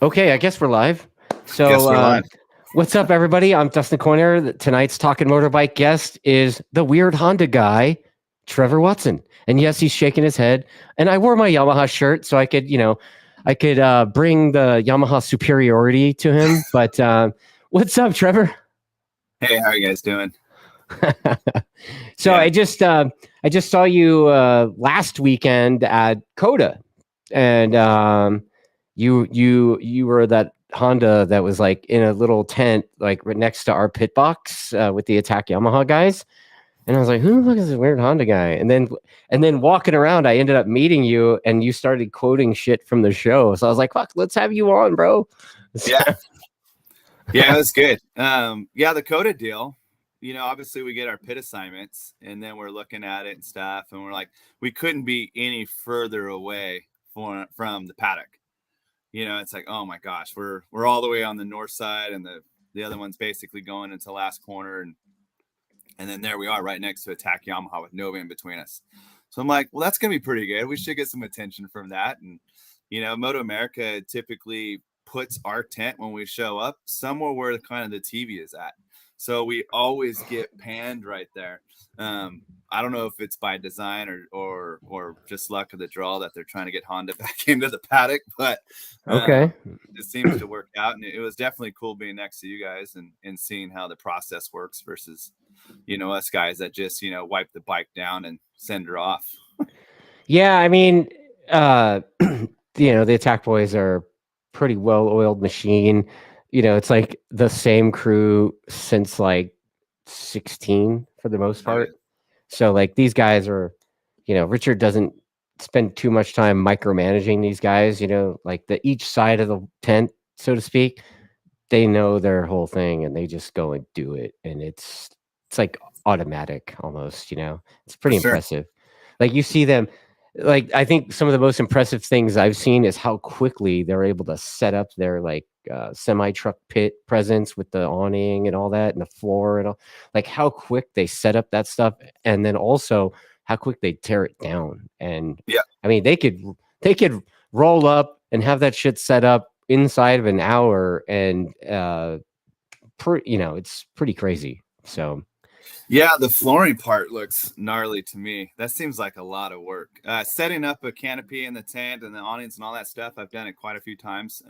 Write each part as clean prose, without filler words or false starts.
Okay, I guess we're live. So, Guess we're live. What's up, everybody? I'm Dustin Corner. Tonight's Talkin Motorbike guest is the weird Honda guy, Trevor Watson. And yes, he's shaking his head. And I wore my Yamaha shirt so I could, bring the Yamaha superiority to him. But what's up, Trevor? Hey, how are you guys doing? So I just saw you last weekend at COTA, and you were that Honda that was like in a little tent, like right next to our pit box with the Attack Yamaha guys. And I was like, who the fuck is this weird Honda guy? And then walking around, I ended up meeting you, and you started quoting shit from the show. So I was like, fuck, let's have you on, bro. Yeah, it was good. The COTA deal. Obviously we get our pit assignments, and then we're looking at it and stuff, and we're like, we couldn't be any further away from the paddock. It's like, oh my gosh, we're all the way on the north side, and the other one's basically going into last corner, and then there we are right next to Attack Yamaha with Nova in between us. So I'm like, well, that's gonna be pretty good. We should get some attention from that. And MotoAmerica typically puts our tent when we show up somewhere where kind of the TV is at. So we always get panned right there. I don't know if it's by design or just luck of the draw that they're trying to get Honda back into the paddock, but okay, it seems to work out. And it was definitely cool being next to you guys and seeing how the process works versus, us guys that just, wipe the bike down and send her off. Yeah, I mean, the Attack boys are pretty well-oiled machine. It's like the same crew since like 16 for the most part. Right. So like these guys are, Richard doesn't spend too much time micromanaging these guys, like each side of the tent, so to speak. They know their whole thing and they just go and do it. And it's like automatic almost, it's pretty impressive. Like you see them, like I think some of the most impressive things I've seen is how quickly they're able to set up their like semi-truck pit presence with the awning and all that and the floor and all, like how quick they set up that stuff, and then also how quick they tear it down. And yeah, I mean they could roll up and have that shit set up inside of an hour, and it's pretty crazy. So yeah, the flooring part looks gnarly to me. That seems like a lot of work. Setting up a canopy in the tent and the awnings and all that stuff, I've done it quite a few times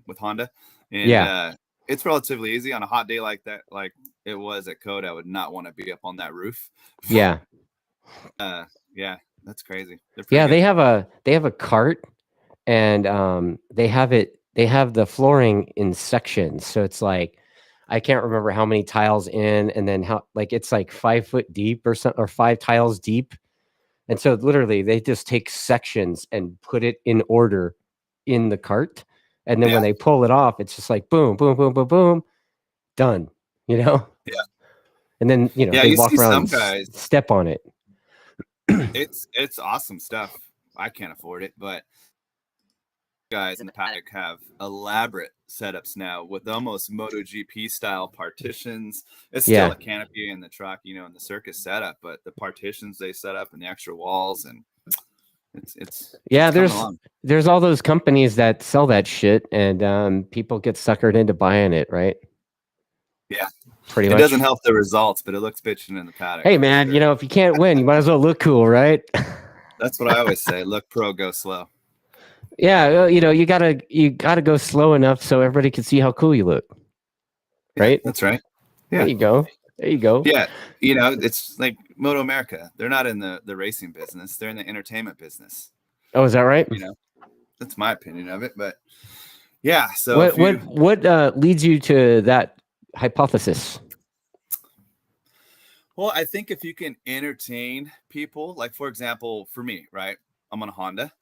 with Honda. And it's relatively easy on a hot day like that, like it was at COTA. I would not want to be up on that roof. Yeah. Yeah, that's crazy. Yeah, good. They have a cart, and they have the flooring in sections. So it's like, I can't remember how many tiles in, and then how, like, it's like 5 foot deep or 5 tiles deep. And so literally they just take sections and put it in order in the cart. And then when they pull it off, it's just like, boom, boom, boom, boom, boom, done, Yeah. And then, they walk around, some guys step on it. It's awesome stuff. I can't afford it, but guys in the paddock have elaborate setups now with almost MotoGP style partitions. It's still a canopy in the truck, in the circus setup, but the partitions they set up and the extra walls, and it's there's all those companies that sell that shit, and people get suckered into buying it, right? Yeah, pretty much. It doesn't help the results, but it looks bitching in the paddock. Hey man, sure. If you can't win, you might as well look cool, right? That's what I always say. Look pro, go slow. Yeah, you gotta go slow enough so everybody can see how cool you look. Right? That's right. Yeah. There you go. Yeah. It's like MotoAmerica. They're not in the racing business. They're in the entertainment business. Oh, is that right? That's my opinion of it. But yeah. So what leads you to that hypothesis? Well, I think if you can entertain people, like for example, for me, right? I'm on a Honda.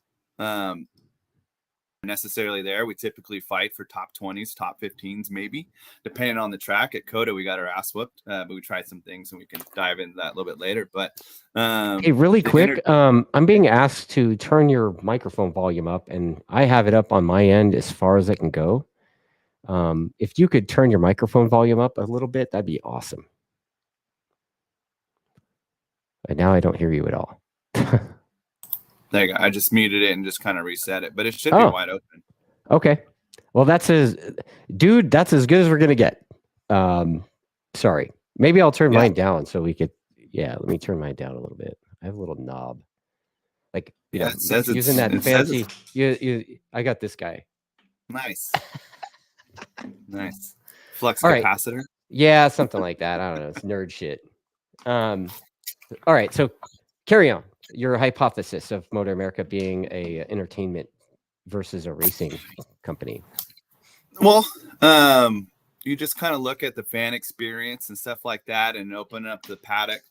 Necessarily there. We typically fight for top 20s, top 15s, maybe, depending on the track. At COTA, we got our ass whooped, but we tried some things, and we can dive into that a little bit later. But hey, really quick, I'm being asked to turn your microphone volume up, and I have it up on my end as far as it can go. If you could turn your microphone volume up a little bit, that'd be awesome. And now I don't hear you at all. There you go. I just muted it and just kind of reset it, but it should be wide open. Okay. Well, that's as good as we're gonna get. Sorry. Maybe I'll turn mine down so we could. Yeah, let me turn mine down a little bit. I have a little knob, like It says using that fancy. I got this guy. Nice. Nice. Flux All right. capacitor. Yeah, something like that. I don't know. It's nerd shit. All right. So carry on. Your hypothesis of MotoAmerica being a entertainment versus a racing company. Well, you just kind of look at the fan experience and stuff like that and open up the paddock.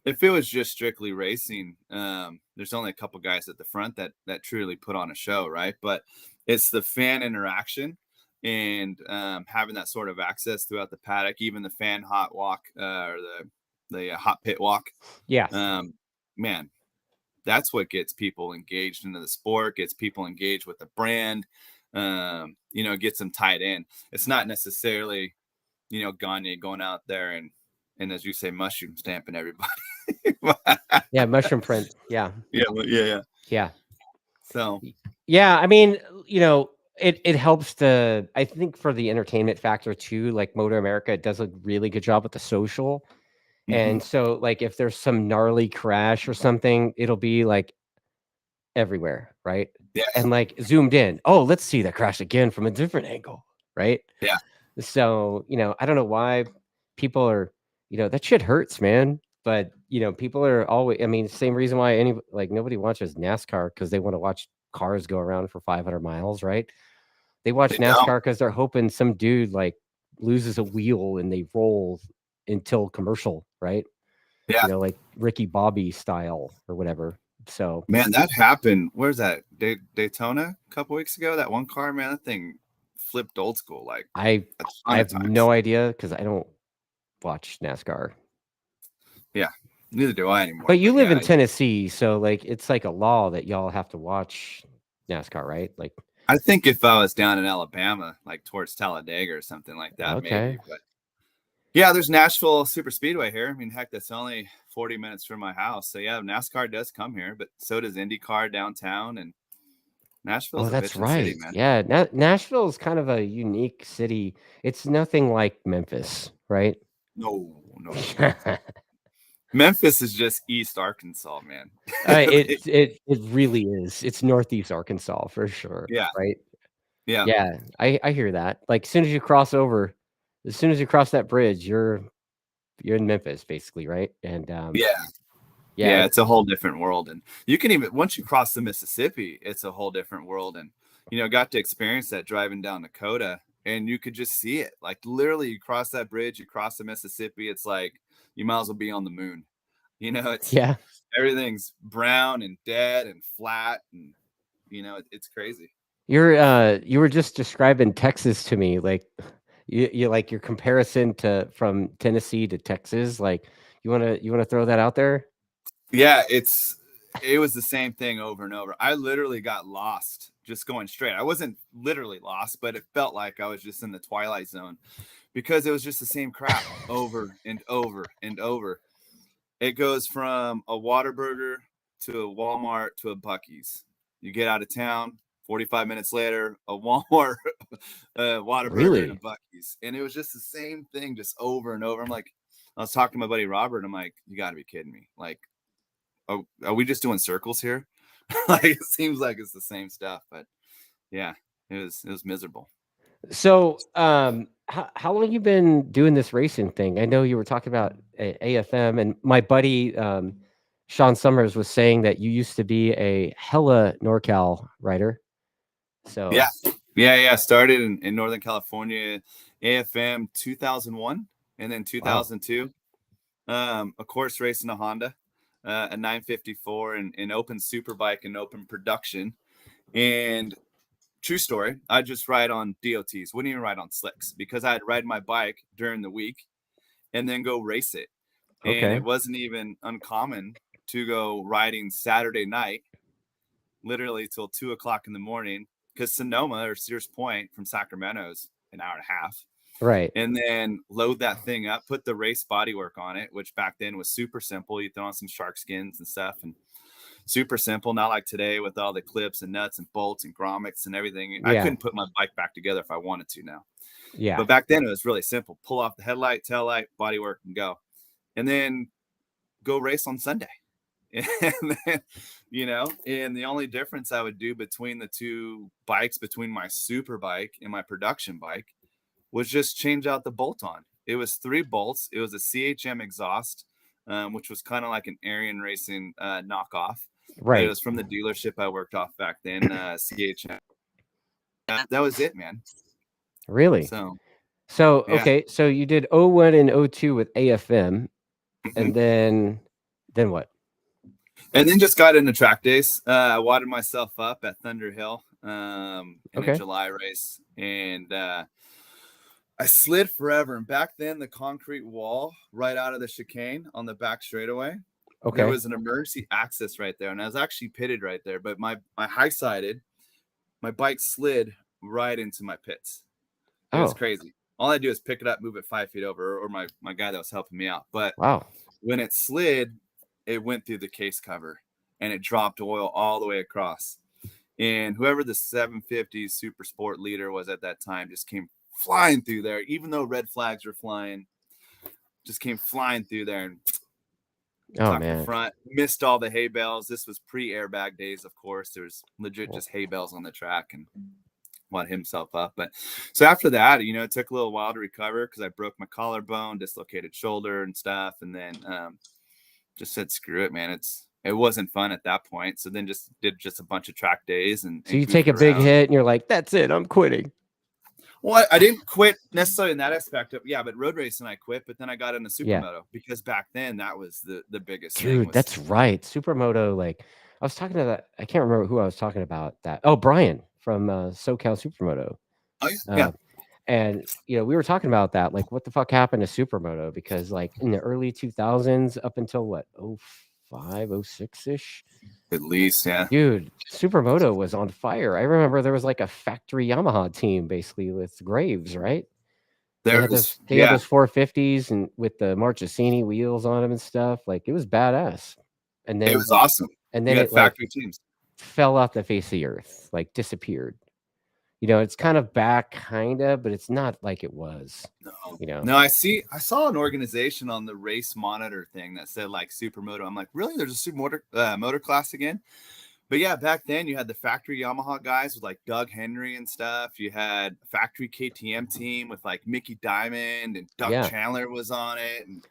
If it was just strictly racing, there's only a couple guys at the front that truly put on a show, right? But it's the fan interaction and having that sort of access throughout the paddock, even the fan hot walk or the hot pit walk. Yeah. Man, that's what gets people engaged into the sport, gets people engaged with the brand, gets them tied in. It's not necessarily, Gagne going out there and as you say, mushroom stamping everybody. Yeah, mushroom print. Yeah. Yeah. So yeah, I mean, it helps to, I think, for the entertainment factor too. Like MotoAmerica, it does a really good job with the social. And so, like, if there's some gnarly crash or something, it'll be like everywhere, right? Yeah. And like zoomed in. Oh, let's see that crash again from a different angle, right? Yeah. So, I don't know why people are, that shit hurts, man. But people are always. I mean, same reason why nobody watches NASCAR because they want to watch cars go around for 500 miles, right? They watch NASCAR because they're hoping some dude like loses a wheel and they roll until commercial, right? Yeah. Like Ricky Bobby style or whatever. So, man, that happened. Where's that? Daytona a couple weeks ago. That one car, man, that thing flipped old school. Like I have no idea because I don't watch NASCAR. Yeah, neither do I anymore. But you live in Tennessee, so like it's like a law that y'all have to watch NASCAR, right? Like, I think if I was down in Alabama, like towards Talladega or something like that, maybe. But yeah, there's Nashville Super Speedway here. I mean, heck, that's only 40 minutes from my house. So yeah, NASCAR does come here, but so does IndyCar downtown, and Nashville's a bitchin' city, man. Yeah, Nashville is kind of a unique city. It's nothing like Memphis, right? No. Memphis is just East Arkansas, man. It really is. It's Northeast Arkansas for sure. Yeah. Right. Yeah. Yeah. I hear that. Like as soon as you cross that bridge, you're in Memphis, basically, right? And yeah, it's a whole different world. And you can even once you cross the Mississippi, it's a whole different world. And got to experience that driving down the COTA, and you could just see it. Like literally, you cross that bridge, you cross the Mississippi. It's like you might as well be on the moon. It's everything's brown and dead and flat, and it's crazy. You were just describing Texas to me, like you like your comparison from Tennessee to Texas. Like you want to throw that out there? Yeah, it was the same thing over and over. I literally got lost just going straight. I wasn't literally lost, but it felt like I was just in the Twilight Zone because it was just the same crap over and over and over. It goes from a Whataburger to a Walmart to a Buc-ee's. You get out of town, 45 minutes later, a Walmart, a Whataburger, and a Buc-ee's. And it was just the same thing, just over and over. I'm like, I was talking to my buddy Robert. I'm like, you got to be kidding me. Like, are we just doing circles here? Like, it seems like it's the same stuff. But yeah, it was miserable. So, how long you been doing this racing thing? I know you were talking about AFM, and my buddy Sean Summers was saying that you used to be a hella NorCal rider. So yeah. Started in Northern California, AFM 2001, and then 2002. Wow. Of course, racing a Honda, a 954, and open superbike and open production, and. True story. I just ride on DOTs. Wouldn't even ride on slicks because I'd ride my bike during the week and then go race it. Okay. And it wasn't even uncommon to go riding Saturday night, literally till 2:00 in the morning, because Sonoma or Sears Point from Sacramento is an hour and a half. Right. And then load that thing up, put the race bodywork on it, which back then was super simple. You throw on some shark skins and stuff and super simple, not like today with all the clips and nuts and bolts and grommets and everything. Yeah. I couldn't put my bike back together if I wanted to now. Yeah. But back then it was really simple. Pull off the headlight, tail light, bodywork, and go. And then go race on Sunday. And then, you know, and the only difference I would do between the two bikes, between my super bike and my production bike, was just change out the bolt on. It was 3 bolts. It was a CHM exhaust, which was kind of like an Arian Racing knockoff. Right. It was from the dealership I worked off back then, CHM. That was it, man. Really? So yeah. Okay. So you did 01 and 02 with AFM, and then what? And then just got into TrackDaz. I wadded myself up at Thunder Hill in a July race, and I slid forever. And back then, the concrete wall right out of the chicane on the back straightaway, there was an emergency access right there, and I was actually pitted right there. But my high-sided, my bike slid right into my pits. It was crazy. All I do is pick it up, move it 5 feet over, or my guy that was helping me out. But when it slid, it went through the case cover, and it dropped oil all the way across. And whoever the 750 Super Sport leader was at that time just came flying through there, even though red flags were flying, just came flying through there and the front, missed all the hay bales. This was pre-airbag days, of course. There was legit just hay bales on the track, and wound himself up. But so after that, you know, it took a little while to recover because I broke my collarbone, dislocated shoulder and stuff, and then just said screw it, man. It wasn't fun at that point. So then just did a bunch of track days. And so you take a big hit and you're like, that's it, I'm quitting. Well, I didn't quit necessarily in that aspect of, but road racing I quit, but then I got into supermoto because back then that was the biggest thing. Dude, that's right. Supermoto, like I was talking to that, I can't remember who I was talking about that. Oh, Brian from SoCal Supermoto. Oh, yeah. And, you know, we were talking about that, like what the fuck happened to supermoto? Because like in the early 2000s up until what, 05, 06-ish? At least, yeah. Dude, supermoto was on fire. I remember there was like a factory Yamaha team basically with Graves, right? They had those 450s and with the Marchesini wheels on them and stuff. Like it was badass. And then it was awesome. And then it factory teams fell off the face of the earth, like disappeared. You know, it's kind of back, kind of, but it's not like it was. No, you know. No, I saw an organization on the race monitor thing that said like supermoto. I'm like, really? There's a super motor class again? But yeah, back then you had the factory Yamaha guys with like Doug Henry and stuff. You had factory KTM team with like Mickey Diamond and Doug Chandler was on it. And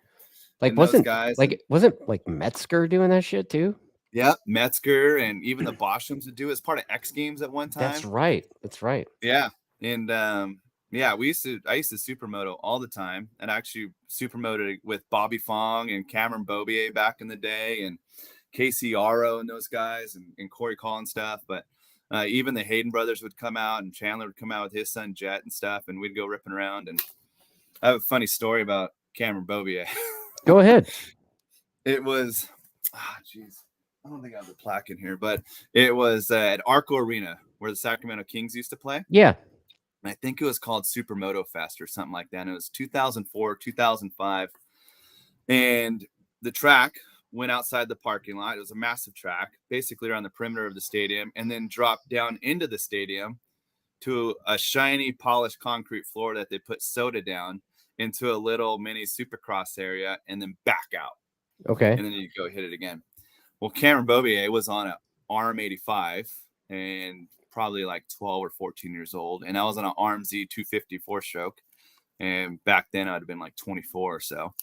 like wasn't Metzger doing that shit too? Yeah, Metzger and even the Boschums would do it as part of X Games at one time. That's right. Yeah. And I used to supermoto all the time, and actually supermoted with Bobby Fong and Cameron Bobier back in the day, and Casey Aro and those guys, and Corey Collins stuff. But even the Hayden brothers would come out, and Chandler would come out with his son Jet and stuff, and we'd go ripping around. And I have a funny story about Cameron Bobier. Go ahead. It was, I don't think I have the plaque in here, but it was at Arco Arena where the Sacramento Kings used to play. Yeah. And I think it was called Supermoto Fest or something like that. And it was 2004, 2005. And the track went outside the parking lot. It was a massive track, basically around the perimeter of the stadium, and then dropped down into the stadium to a shiny, polished concrete floor that they put soda down into a little mini supercross area and then back out. Okay. And then you go hit it again. Well, Cameron Bobier was on an ARM 85 and probably like 12 or 14 years old. And I was on an ARM Z 250 4-stroke. And back then I'd have been like 24 or so.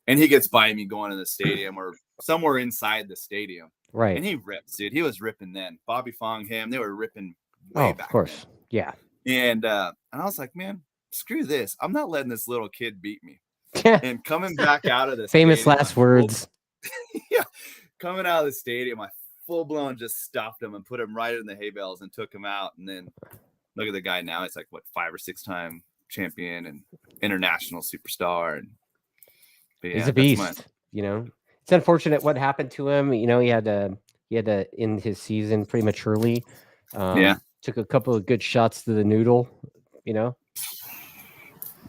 And he gets by me going to the stadium or somewhere inside the stadium. Right. And he rips, dude. He was ripping then. Bobby Fong, him, they were ripping way back. Of course. Then. Yeah. And I was like, man, screw this. I'm not letting this little kid beat me. And coming back out of this famous last words. Yeah. Coming out of the stadium, I full-blown just stuffed him and put him right in the hay bales and took him out. And then look at the guy now. He's like, 5 or 6 time champion and international superstar. And he's a beast. You know, it's unfortunate what happened to him. You know, he had to end his season prematurely. Took a couple of good shots to the noodle, you know.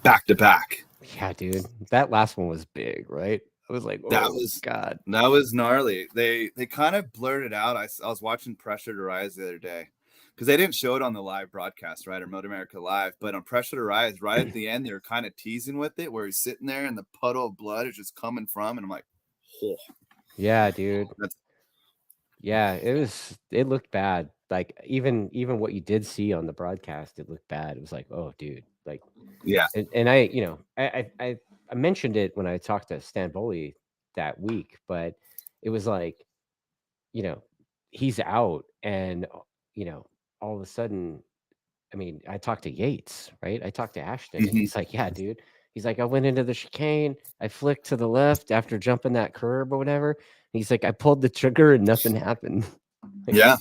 Back to back. Yeah, dude. That last one was big, right? I was like, That oh God. was gnarly. They kind of blurted out. I was watching Pressure to Rise the other day because they didn't show it on the live broadcast, right, or MotoAmerica Live, but on Pressure to Rise, right at the end, they were kind of teasing with it, where he's sitting there and the puddle of blood is just coming from, and I'm like, oh, Yeah, dude. that's Yeah, it looked bad. Like even what you did see on the broadcast, it looked bad. It was like, oh, dude, like, yeah. and I, you know, I mentioned it when I talked to Stan Bowley that week, but it was like, you know, he's out, and you know, all of a sudden, I mean, I talked to Yates, right? I talked to Ashton, and Mhm. he's like, yeah, dude. He's like, I went into the chicane, I flicked to the left after jumping that curb or whatever. He's like, I pulled the trigger and nothing happened. Like, Yeah.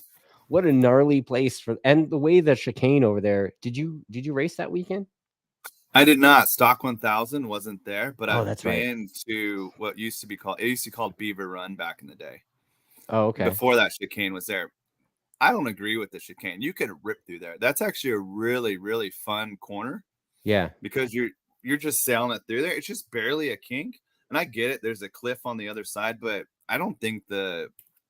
what a gnarly place for, and the way the chicane over there. Did you race that weekend? I did not. Stock 1000 wasn't there, but Oh, I've that's right. been to what used to be called Beaver Run back in the day. Oh, okay. Before that chicane was there. I don't agree with the chicane. You could rip through there. That's actually a really, really fun corner Yeah. because you're just sailing it through there. It's just barely a kink. And I get it. There's a cliff on the other side, but I don't think the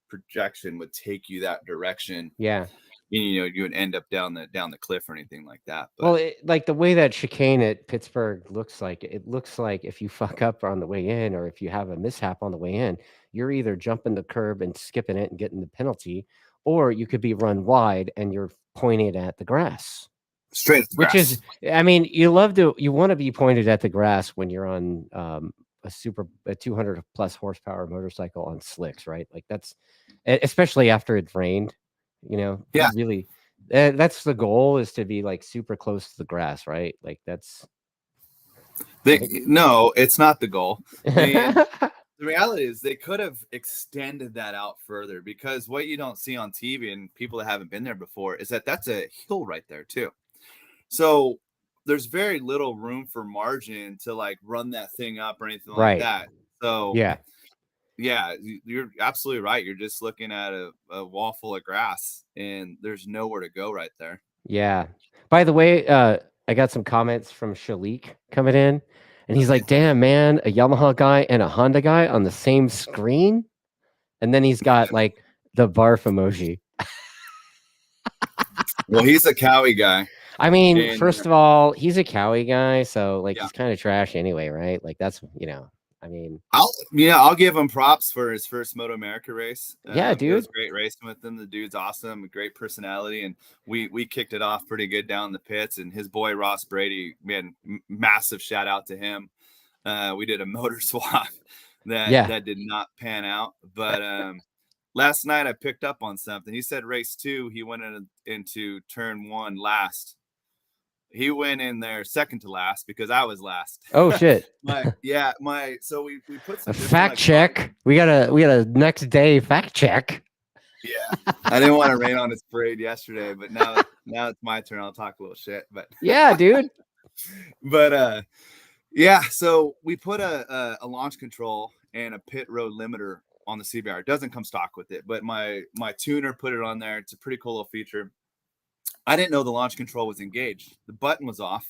projection would take you that direction. Yeah. You know, you would end up down the cliff or anything like that. But Well, like the way that chicane at Pittsburgh looks like, it looks like if you fuck up on the way in, or if you have a mishap on the way in, you're either jumping the curb and skipping it and getting the penalty, or you could be run wide and you're pointed at the grass. straight at the Which is, grass. I mean, you want to be pointed at the grass when you're on a 200 plus horsepower motorcycle on slicks, right? Like that's, especially after it rained, you know, Yeah. you really, that's the goal, is to be like super close to the grass, right? Like that's, I think. No, it's not the goal. And the reality is they could have extended that out further, because what you don't see on TV and people that haven't been there before is that that's a hill right there too. So there's very little room for margin to like run that thing up or anything like Right. that. So Yeah. yeah, you're absolutely right. You're just looking at a wall full of grass and there's nowhere to go right there. Yeah. By the way, I got some comments from Shalik coming in, and he's Okay. like, "Damn, man, a Yamaha guy and a Honda guy on the same screen." And then he's got like the barf emoji. Well, he's a Cowie guy. I mean, And first of all, he's a Cowie guy, so like yeah, he's kind of trash anyway, right? Like that's, I mean, I'll give him props for his first MotoAmerica race. yeah, It was dude. great racing with him. The dude's awesome, great personality, and we kicked it off pretty good down in the pits. And his boy Ross Brady, man, massive shout out to him. We did a motor swap Yeah. that did not pan out, but last night I picked up on something. He said race 2, he went into turn 1 last. He went in there second to last because I was last. Oh shit. So we put A some fact check. We got a next day fact check. Yeah, I didn't want to rain on his parade yesterday, but now it's my turn. I'll talk a little shit, but Yeah, dude. Yeah. So we put a launch control and a pit road limiter on the CBR. It doesn't come stock with it, but my tuner put it on there. It's a pretty cool little feature. I didn't know the launch control was engaged. The button was off,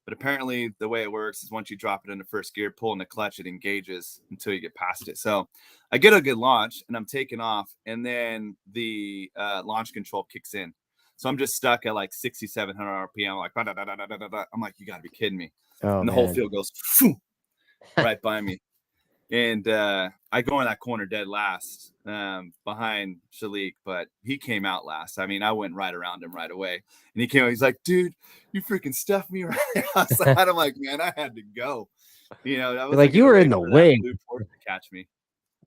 but apparently the way it works is once you drop it into first gear, pulling the clutch, it engages until you get past it. So I get a good launch and I'm taking off, and then the launch control kicks in. So I'm just stuck at like 6,700 RPM. Like, I'm like, you got to be kidding me. Oh, And the whole man. field goes right by me. And I go in that corner dead last behind Shalik, but he came out last. I mean, I went right around him right away. And he came out, he's like, dude, you freaking stuffed me right outside. I'm like, man, I had to go. You know, that was Like you were in the for that way. blue port to catch me.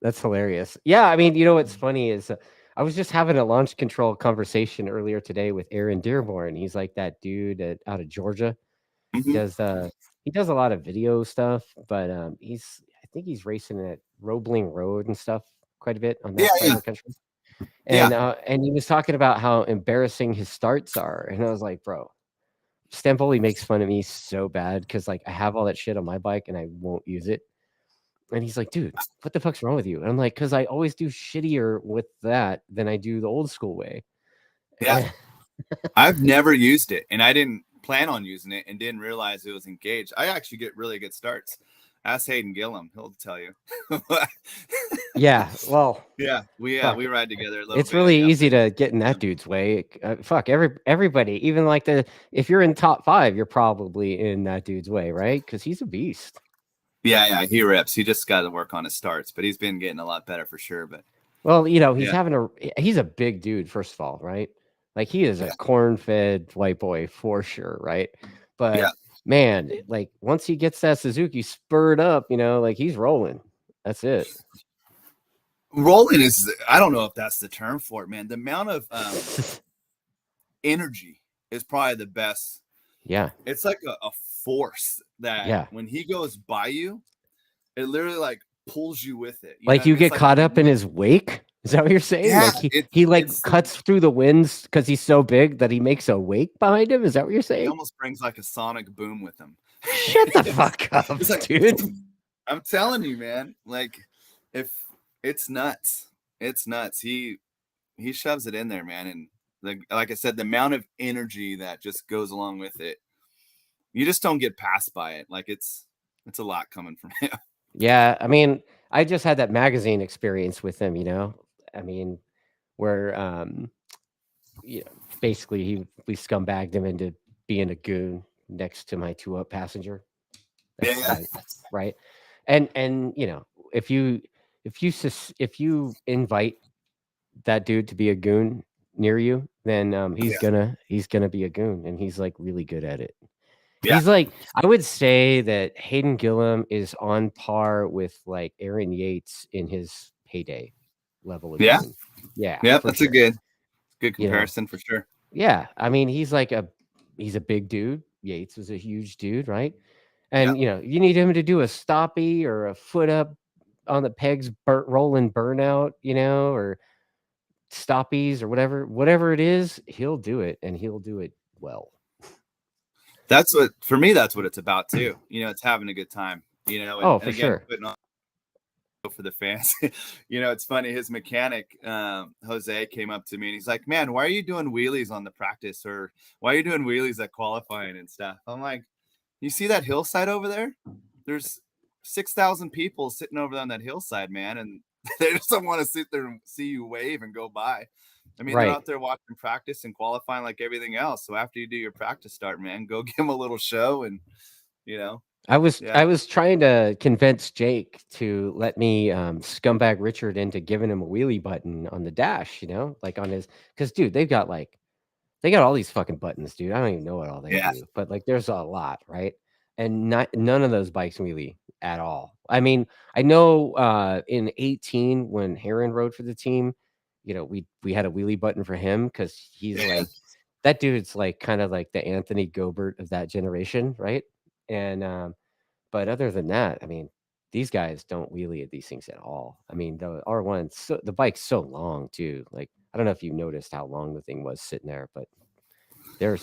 That's hilarious. Yeah, I mean, what's funny is I was just having a launch control conversation earlier today with Aaron Dearborn. He's like that dude out of Georgia. He Mhm. does a lot of video stuff, but I think he's racing at Roebling Road and stuff quite a bit on that side of the country. And he was talking about how embarrassing his starts are, and I was like, bro, Stampoli makes fun of me so bad because like I have all that shit on my bike and I won't use it. And he's like, dude, what the fuck's wrong with you? And I'm like, because I always do shittier with that than I do the old school way. Yeah. I've never used it, and I didn't plan on using it and didn't realize it was engaged. I actually get really good starts. Ask Hayden Gillum; he'll tell you. Yeah, well, Yeah, fuck. we ride together a little It's bit. really Yep. easy to get in that dude's way. Fuck everybody, even like if you're in top 5, you're probably in that dude's way, right? Because he's a beast. Yeah, he rips. He just got to work on his starts, but he's been getting a lot better for sure. But Well, yeah, he's a big dude, first of all, right? Like he is a corn-fed white boy for sure, right? yeah. But man, like once he gets that Suzuki spurred up, like he's rolling. That's it. Rolling is, I don't know if that's the term for it, man. The amount of energy is probably the best. Yeah. It's like a force that Yeah. when he goes by you, it literally like pulls you with it. You know Like what I you mean? It's get like caught up in his wake. Is that what you're saying? yeah, Like he like it's cuts through the winds because he's so big that he makes a wake behind him. Is that what you're he saying? almost brings like a sonic boom with him. Shut the fuck up, It's like, dude. I'm telling you, man. Like, if it's nuts, it's nuts. He shoves it in there, man. And like I said, the amount of energy that just goes along with it, you just don't get passed by it. Like it's a lot coming from him. Yeah, I mean, I just had that magazine experience with him, I mean, where basically we scumbagged him into being a goon next to my 2-up passenger. That's Yeah, about right. And if you if you invite that dude to be a goon near you, then yeah, he's gonna be a goon, and he's like really good at it. yeah, He's like, I would say that Hayden Gillum is on par with like Aaron Yates in his heyday level of yeah, goon. Yeah, yeah. for That's a sure. good You know, comparison for sure. yeah. I mean, he's a big dude. Yates was a huge dude, right? Yeah, And you need him to do a stoppie or a foot up on the pegs, rolling burnout, or stoppies or whatever it is, he'll do it, and he'll do it well. that's what for me. That's what it's about too. It's having a good time. Oh, And for again, sure. putting on for the fans. It's funny. His mechanic, Jose, came up to me and he's like, "Man, why are you doing wheelies on the practice, or why are you doing wheelies at qualifying and stuff?" I'm like, "You see that hillside over there? There's 6,000 people sitting over on that hillside, man, and they just don't want to sit there and see you wave and go by. I mean, they're Right. out there watching practice and qualifying like everything else. So after you do your practice start, man, go give them a little show and I was yeah, I was trying to convince Jake to let me scumbag Richard into giving him a wheelie button on the dash, like on his because dude, they got all these fucking buttons, dude. I don't even know what all they yeah, do, but like there's a lot, right? And none of those bikes wheelie at all. I mean, I know in 18 when Heron rode for the team, we had a wheelie button for him because he's yeah. like that dude's like kind of like the Anthony Gobert of that generation, right? And but other than that, I mean, these guys don't wheelie at these things at all. I mean, the R1, the bike's so long too. Like, I don't know if you noticed how long the thing was sitting there, but the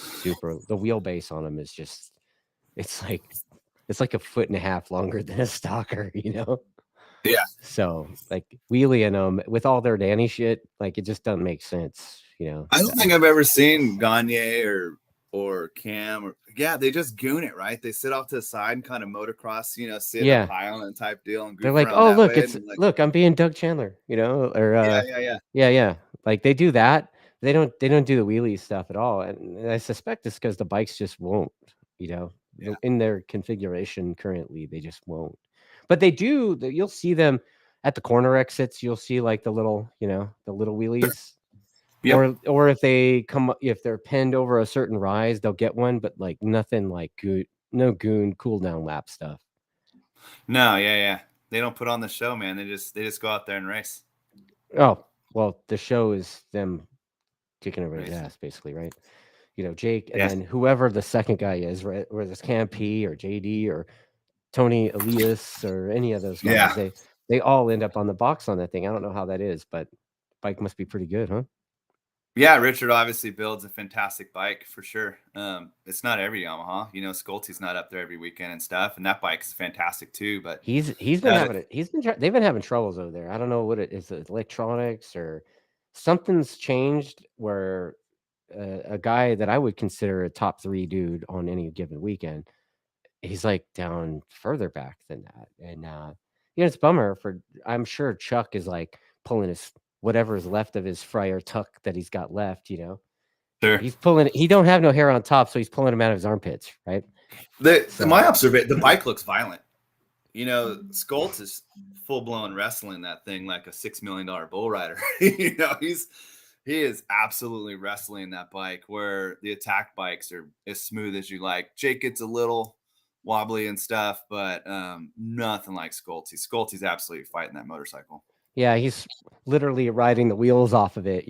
wheelbase on them is just, it's like a foot and a half longer than a stalker, Yeah. So like wheeling them with all their nanny shit, like it just doesn't make sense, I don't think I've ever seen Gagne or Cam or yeah, they just goon it, right? They sit off to the side and kind of motocross, sit in a yeah. pile and type deal and They're goof like, around "Oh, that look, way. And like, look, I'm being Doug Chandler," or yeah. yeah. Like they do that. They don't do the wheelie stuff at all, and I suspect it's because the bikes just won't. Yeah. In their configuration currently, they just won't. But they do. You'll see them at the corner exits. You'll see like the little wheelies, Yep. or if they're pinned over a certain rise, they'll get one. But like nothing like no goon cool down lap stuff. No, yeah. They don't put on the show, man. They just go out there and race. Oh, well, the show is them kicking everybody's Racing. ass, basically, right? Jake, and Yeah. then whoever the second guy is, right? Whether it's Cam P or JD or Tony Elias or any of those Yeah. guys, they all end up on the box on that thing. I don't know how that is, but bike must be pretty good, huh? Yeah, Richard obviously builds a fantastic bike for sure. It's not every Yamaha, Scholte's not up there every weekend and stuff, and that bike's fantastic too. But He's been uh, having it. They've been having troubles over there. I don't know what it is, electronics or something's changed where a guy that I would consider a top 3 dude on any given weekend he's like down further back than that. And it's a bummer I'm sure Chuck is like pulling his whatever is left of his Friar Tuck that he's got left, Sure. He's pulling he don't have no hair on top, so he's pulling him out of his armpits, right? My observation, the bike looks violent. Skoltz is full blown wrestling that thing like a $6 million bull rider. He is absolutely wrestling that bike, where the attack bikes are as smooth as you like. Jake gets a little wobbly and stuff, but nothing like Skoltz. Skoltz absolutely fighting that motorcycle. Yeah, he's literally riding the wheels off of it,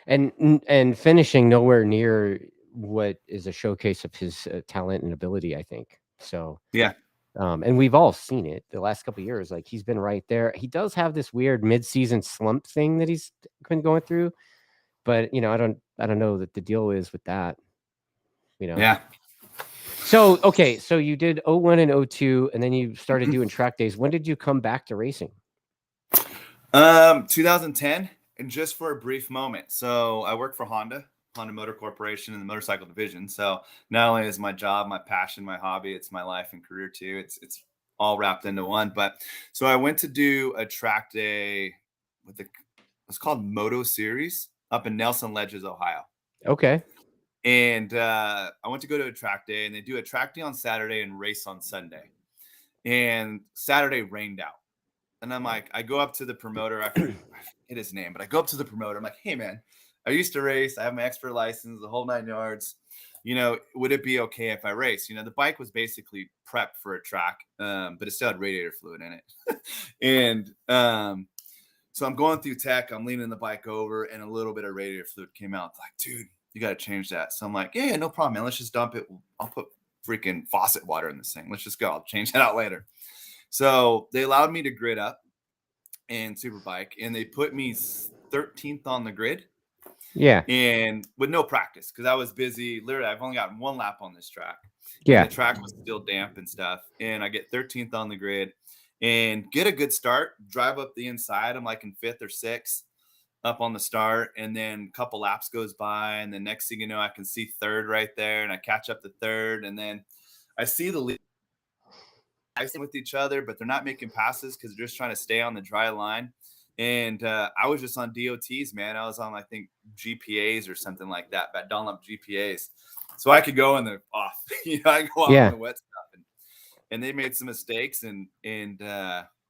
and finishing nowhere near what is a showcase of his talent and ability, I think. So yeah. And we've all seen it the last couple of years. Like, he's been right there. He does have this weird mid-season slump thing that he's been going through, but I don't know that the deal is with that. Yeah. So okay, so you did 01 and 02, and then you started doing track days. When did you come back to racing? 2010, and just for a brief moment. So I work for Honda Motor Corporation in the motorcycle division. So not only is my job, my passion, my hobby, it's my life and career too. It's all wrapped into one. But so I went to do a track day with it's called Moto Series up in Nelson Ledges, Ohio. Okay. And I went to go to a track day, and they do a track day on Saturday and race on Sunday. And Saturday rained out. And I'm like, I go up to the promoter. I forget his name, but I go up to the promoter. I'm like, hey, man, I used to race. I have my expert license, the whole 9 yards. Would it be okay if I race? The bike was basically prepped for a track, but it still had radiator fluid in it. And so I'm going through tech. I'm leaning the bike over, and a little bit of radiator fluid came out. It's like, dude, you got to change that. So I'm like, yeah, no problem, man. Let's just dump it. I'll put freaking faucet water in this thing. Let's just go. I'll change that out later. So they allowed me to grid up and Superbike, and they put me 13th on the grid. Yeah. And with no practice, because I was busy. Literally, I've only gotten one lap on this track. Yeah. And the track was still damp and stuff. And I get 13th on the grid and get a good start, drive up the inside. I'm like in 5th or 6th up on the start. And then a couple laps goes by. And the next thing you know, I can see 3rd right there. And I catch up to 3rd. And then I see the lead with each other, but they're not making passes because they're just trying to stay on the dry line. And I was just on DOTs, man. I was on, I think, GPAs or something like that, Dunlop GPAs. So I could go in the off, I go off in the wet stuff. And they made some mistakes and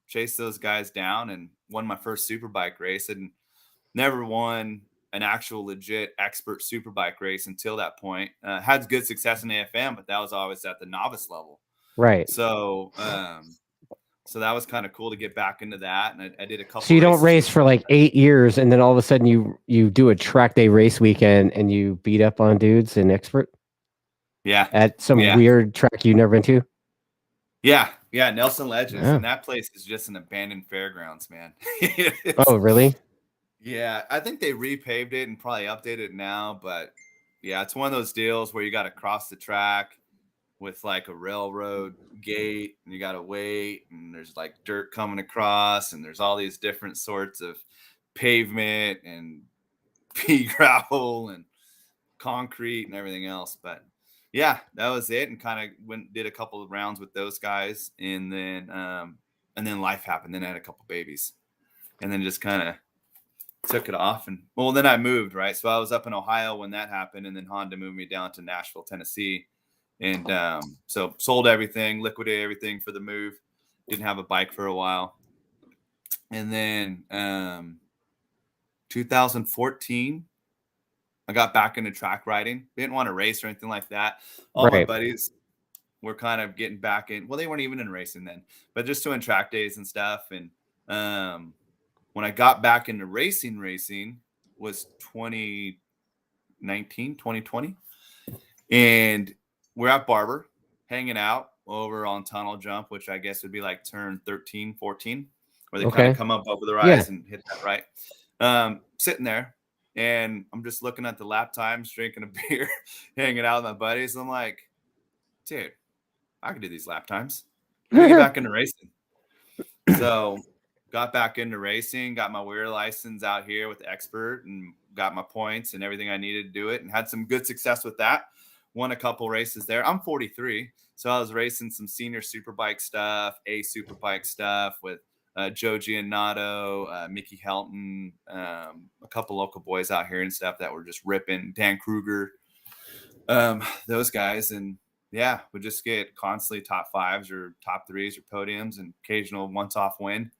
chased those guys down and won my first Superbike race, and never won an actual legit expert Superbike race until that point. Had good success in AFM, but that was always at the novice level. Right. So, so that was kind of cool to get back into that. And I did a couple. So you don't race for like 8 years, and then all of a sudden you do a track day race weekend and you beat up on dudes in expert. Yeah. At some weird track you've never been to. Yeah. Yeah. Nelson Ledges. Yeah. And that place is just an abandoned fairgrounds, man. Oh, really? Yeah. I think they repaved it and probably updated it now, but yeah, it's one of those deals where you got to cross the track with like a railroad gate, and you got to wait, and there's like dirt coming across, and there's all these different sorts of pavement and pea gravel and concrete and everything else. But yeah, that was it. And kind of did a couple of rounds with those guys, and then life happened. Then I had a couple babies, and then just kind of took it off. And well, then I moved, right? So I was up in Ohio when that happened, and then Honda moved me down to Nashville, Tennessee. And so sold everything, liquidated everything for the move. Didn't have a bike for a while. And then 2014, I got back into track riding. Didn't want to race or anything like that. All my buddies were kind of getting back in. Well, they weren't even in racing then, but just doing track days and stuff. And when I got back into racing was 2020. And we're at Barber hanging out over on Tunnel Jump, which I guess would be like turn 13, 14, where they kind of come up over the rise and hit that right. Sitting there, and I'm just looking at the lap times, drinking a beer, hanging out with my buddies. I'm like, dude, I can do these lap times. I can get back into racing. So got back into racing, got my WERA license out here with Expert, and got my points and everything I needed to do it, and had some good success with that. won a couple races there. I'm 43, so I was racing some senior superbike stuff, A superbike stuff with Joe Giannato, Mickey Helton, a couple local boys out here and stuff that were just ripping. Dan Kruger, those guys, and yeah, would just get constantly top fives or top threes or podiums and occasional once-off win,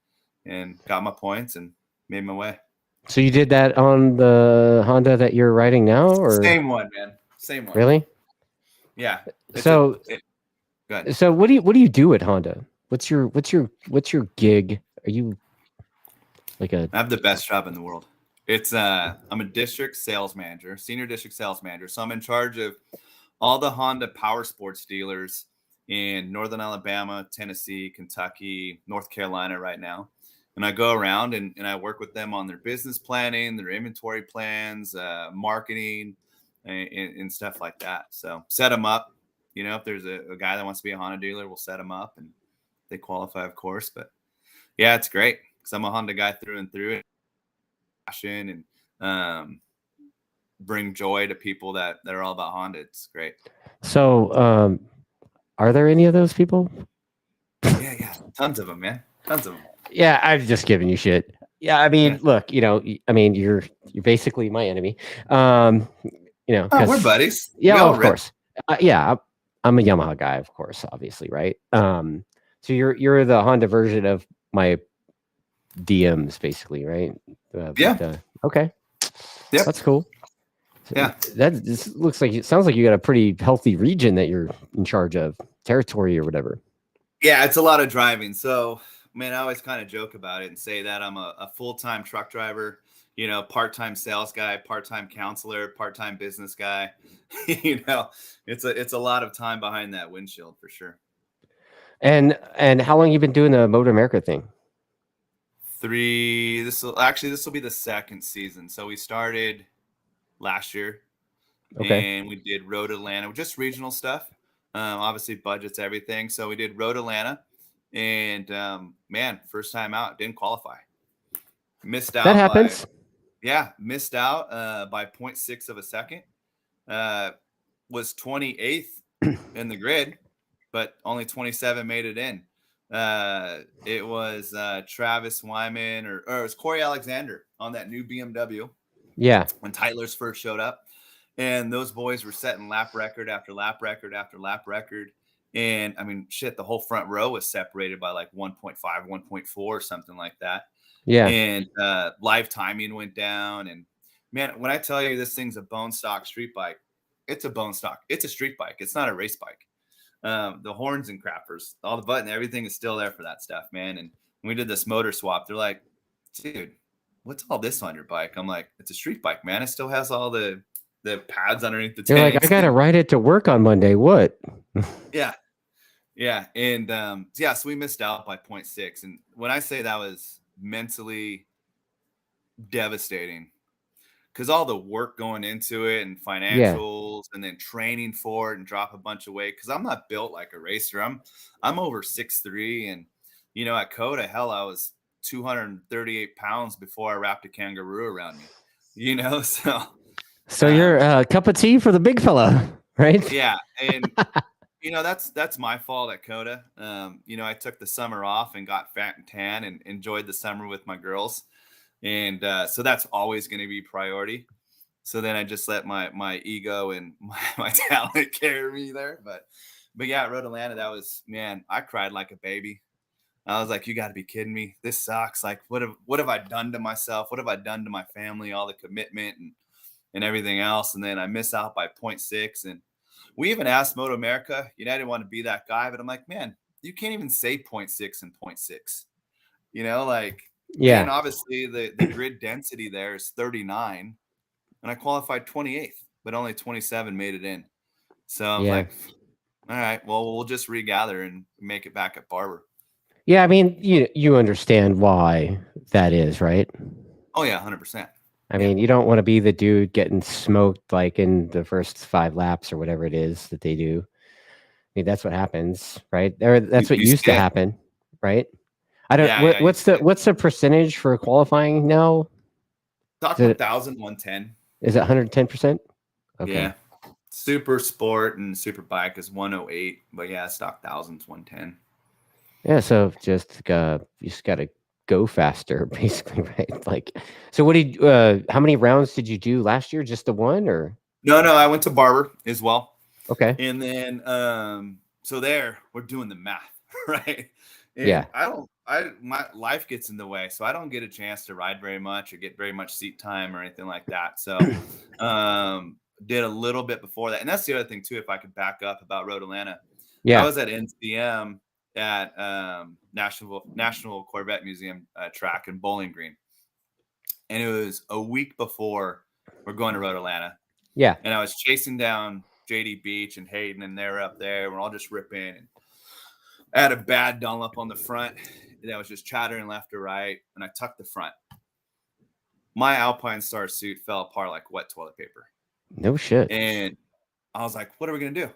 and got my points and made my way. So you did that on the Honda that you're riding now, or same one, man? Same one. Really? Yeah. So go ahead. So what do you do at Honda? What's your gig? Are you like I have the best job in the world. It's I'm a district sales manager, senior district sales manager. So I'm in charge of all the Honda power sports dealers in Northern Alabama, Tennessee, Kentucky, North Carolina right now. And I go around and I work with them on their business planning, their inventory plans, marketing, and stuff like that. So set them up. You know, if there's a guy that wants to be a Honda dealer, we'll set them up, and they qualify, of course. But yeah, it's great because I'm a Honda guy through and through. Passion and bring joy to people that are all about Honda. It's great. So, are there any of those people? Yeah, tons of them, man. Tons of them. Yeah, I've just given you shit. Yeah, I mean, look, you know, I mean, you're basically my enemy. You know, we're buddies. Yeah, of course. Yeah, I'm a Yamaha guy, of course, obviously, right? So you're the Honda version of my DMs, basically, right? Yeah. Okay. Yeah, that's cool. Yeah, this looks like, it sounds like you got a pretty healthy region that you're in charge of, territory or whatever. Yeah, it's a lot of driving. So, man, I always kind of joke about it and say that I'm a full-time truck driver, you know, part-time sales guy, part-time counselor, part-time business guy. You know, it's a lot of time behind that windshield for sure. And how long you been doing the MotoAmerica thing? This will be the second season. So we started last year, and we did Road Atlanta, just regional stuff. Obviously budgets, everything. So we did Road Atlanta, and man, first time out, didn't qualify. Missed out. That happens. Missed out by 0.6 of a second. Was 28th in the grid, but only 27 made it in. It was Travis Wyman or it was Corey Alexander on that new BMW. Yeah. When Tyler's first showed up, and those boys were setting lap record after lap record after lap record. And I mean, shit, the whole front row was separated by like 1.5, 1.4 or something like that. Yeah. And live timing went down. And man, when I tell you this thing's a bone stock street bike, it's a bone stock. It's a street bike. It's not a race bike. The horns and crappers, all the button, everything is still there for that stuff, man. And when we did this motor swap, they're like, dude, what's all this on your bike? I'm like, it's a street bike, man. It still has all the pads underneath the tank. You're like, I gotta ride it to work on Monday. What? Yeah. And so we missed out by 0.6. And when I say that was mentally devastating, because all the work going into it and financials and then training for it and drop a bunch of weight, because I'm not built like a racer. I'm over 6'3", and you know, at COTA, hell, I was 238 pounds before I wrapped a kangaroo around me. You know, so you're a cup of tea for the big fella, right? Yeah, and you know, that's my fault at COTA. You know, I took the summer off and got fat and tan and enjoyed the summer with my girls. And so that's always going to be priority. So then I just let my ego and my talent carry me there. But yeah, at Road Atlanta, that was, man, I cried like a baby. I was like, you got to be kidding me. This sucks. Like, what have I done to myself? What have I done to my family? All the commitment and everything else. And then I miss out by 0.6. And we even asked MotoAmerica, you know, I didn't want to be that guy, but I'm like, man, you can't even say 0.6 and 0.6. You know, like, yeah. And obviously the grid density there is 39, and I qualified 28th, but only 27 made it in. So I was like, all right, well, we'll just regather and make it back at Barber. Yeah, I mean, you understand why that is, right? Oh yeah, 100%. I mean, you don't want to be the dude getting smoked like in the first 5 laps or whatever it is that they do. I mean, that's what happens, right? That's what used to happen, right? I don't. What's the percentage for qualifying now? Talk 1,000, 110. Is it 110%? Okay. Yeah. Super Sport and Super Bike is 108, but yeah, stock thousands 110. Yeah, so just you just gotta go faster, basically, right? Like, so what did how many rounds did you do last year? Just the one, or No, I went to Barber as well. okay? And then so there we're doing the math, right? Yeah, And my life gets in the way, so I don't get a chance to ride very much or get very much seat time or anything like that. So did a little bit before that. And that's the other thing too, if I could back up about Road Atlanta. I yeah, was at NCM at National Corvette Museum track in Bowling Green. And it was a week before we're going to Road Atlanta. yeah. And I was chasing down JD Beach and Hayden, and they're up there. We're all just ripping. And I had a bad Dunlop on the front that was just chattering left or right, and I tucked the front. My Alpine Star suit fell apart like wet toilet paper. No shit. And I was like, what are we going to do?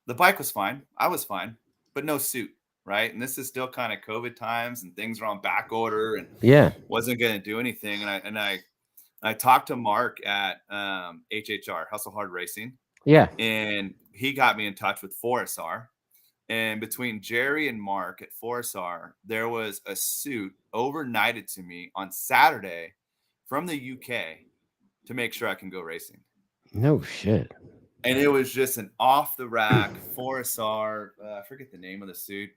The bike was fine. I was fine, but no suit, right? And this is still kind of COVID times, and things are on back order, and Yeah, wasn't going to do anything. And I talked to Mark at HHR, Hustle Hard Racing. yeah. And he got me in touch with 4SR. And between Jerry and Mark at 4SR, there was a suit overnighted to me on Saturday from the UK to make sure I can go racing. No shit. And it was just an off the rack 4SR. I forget the name of the suit,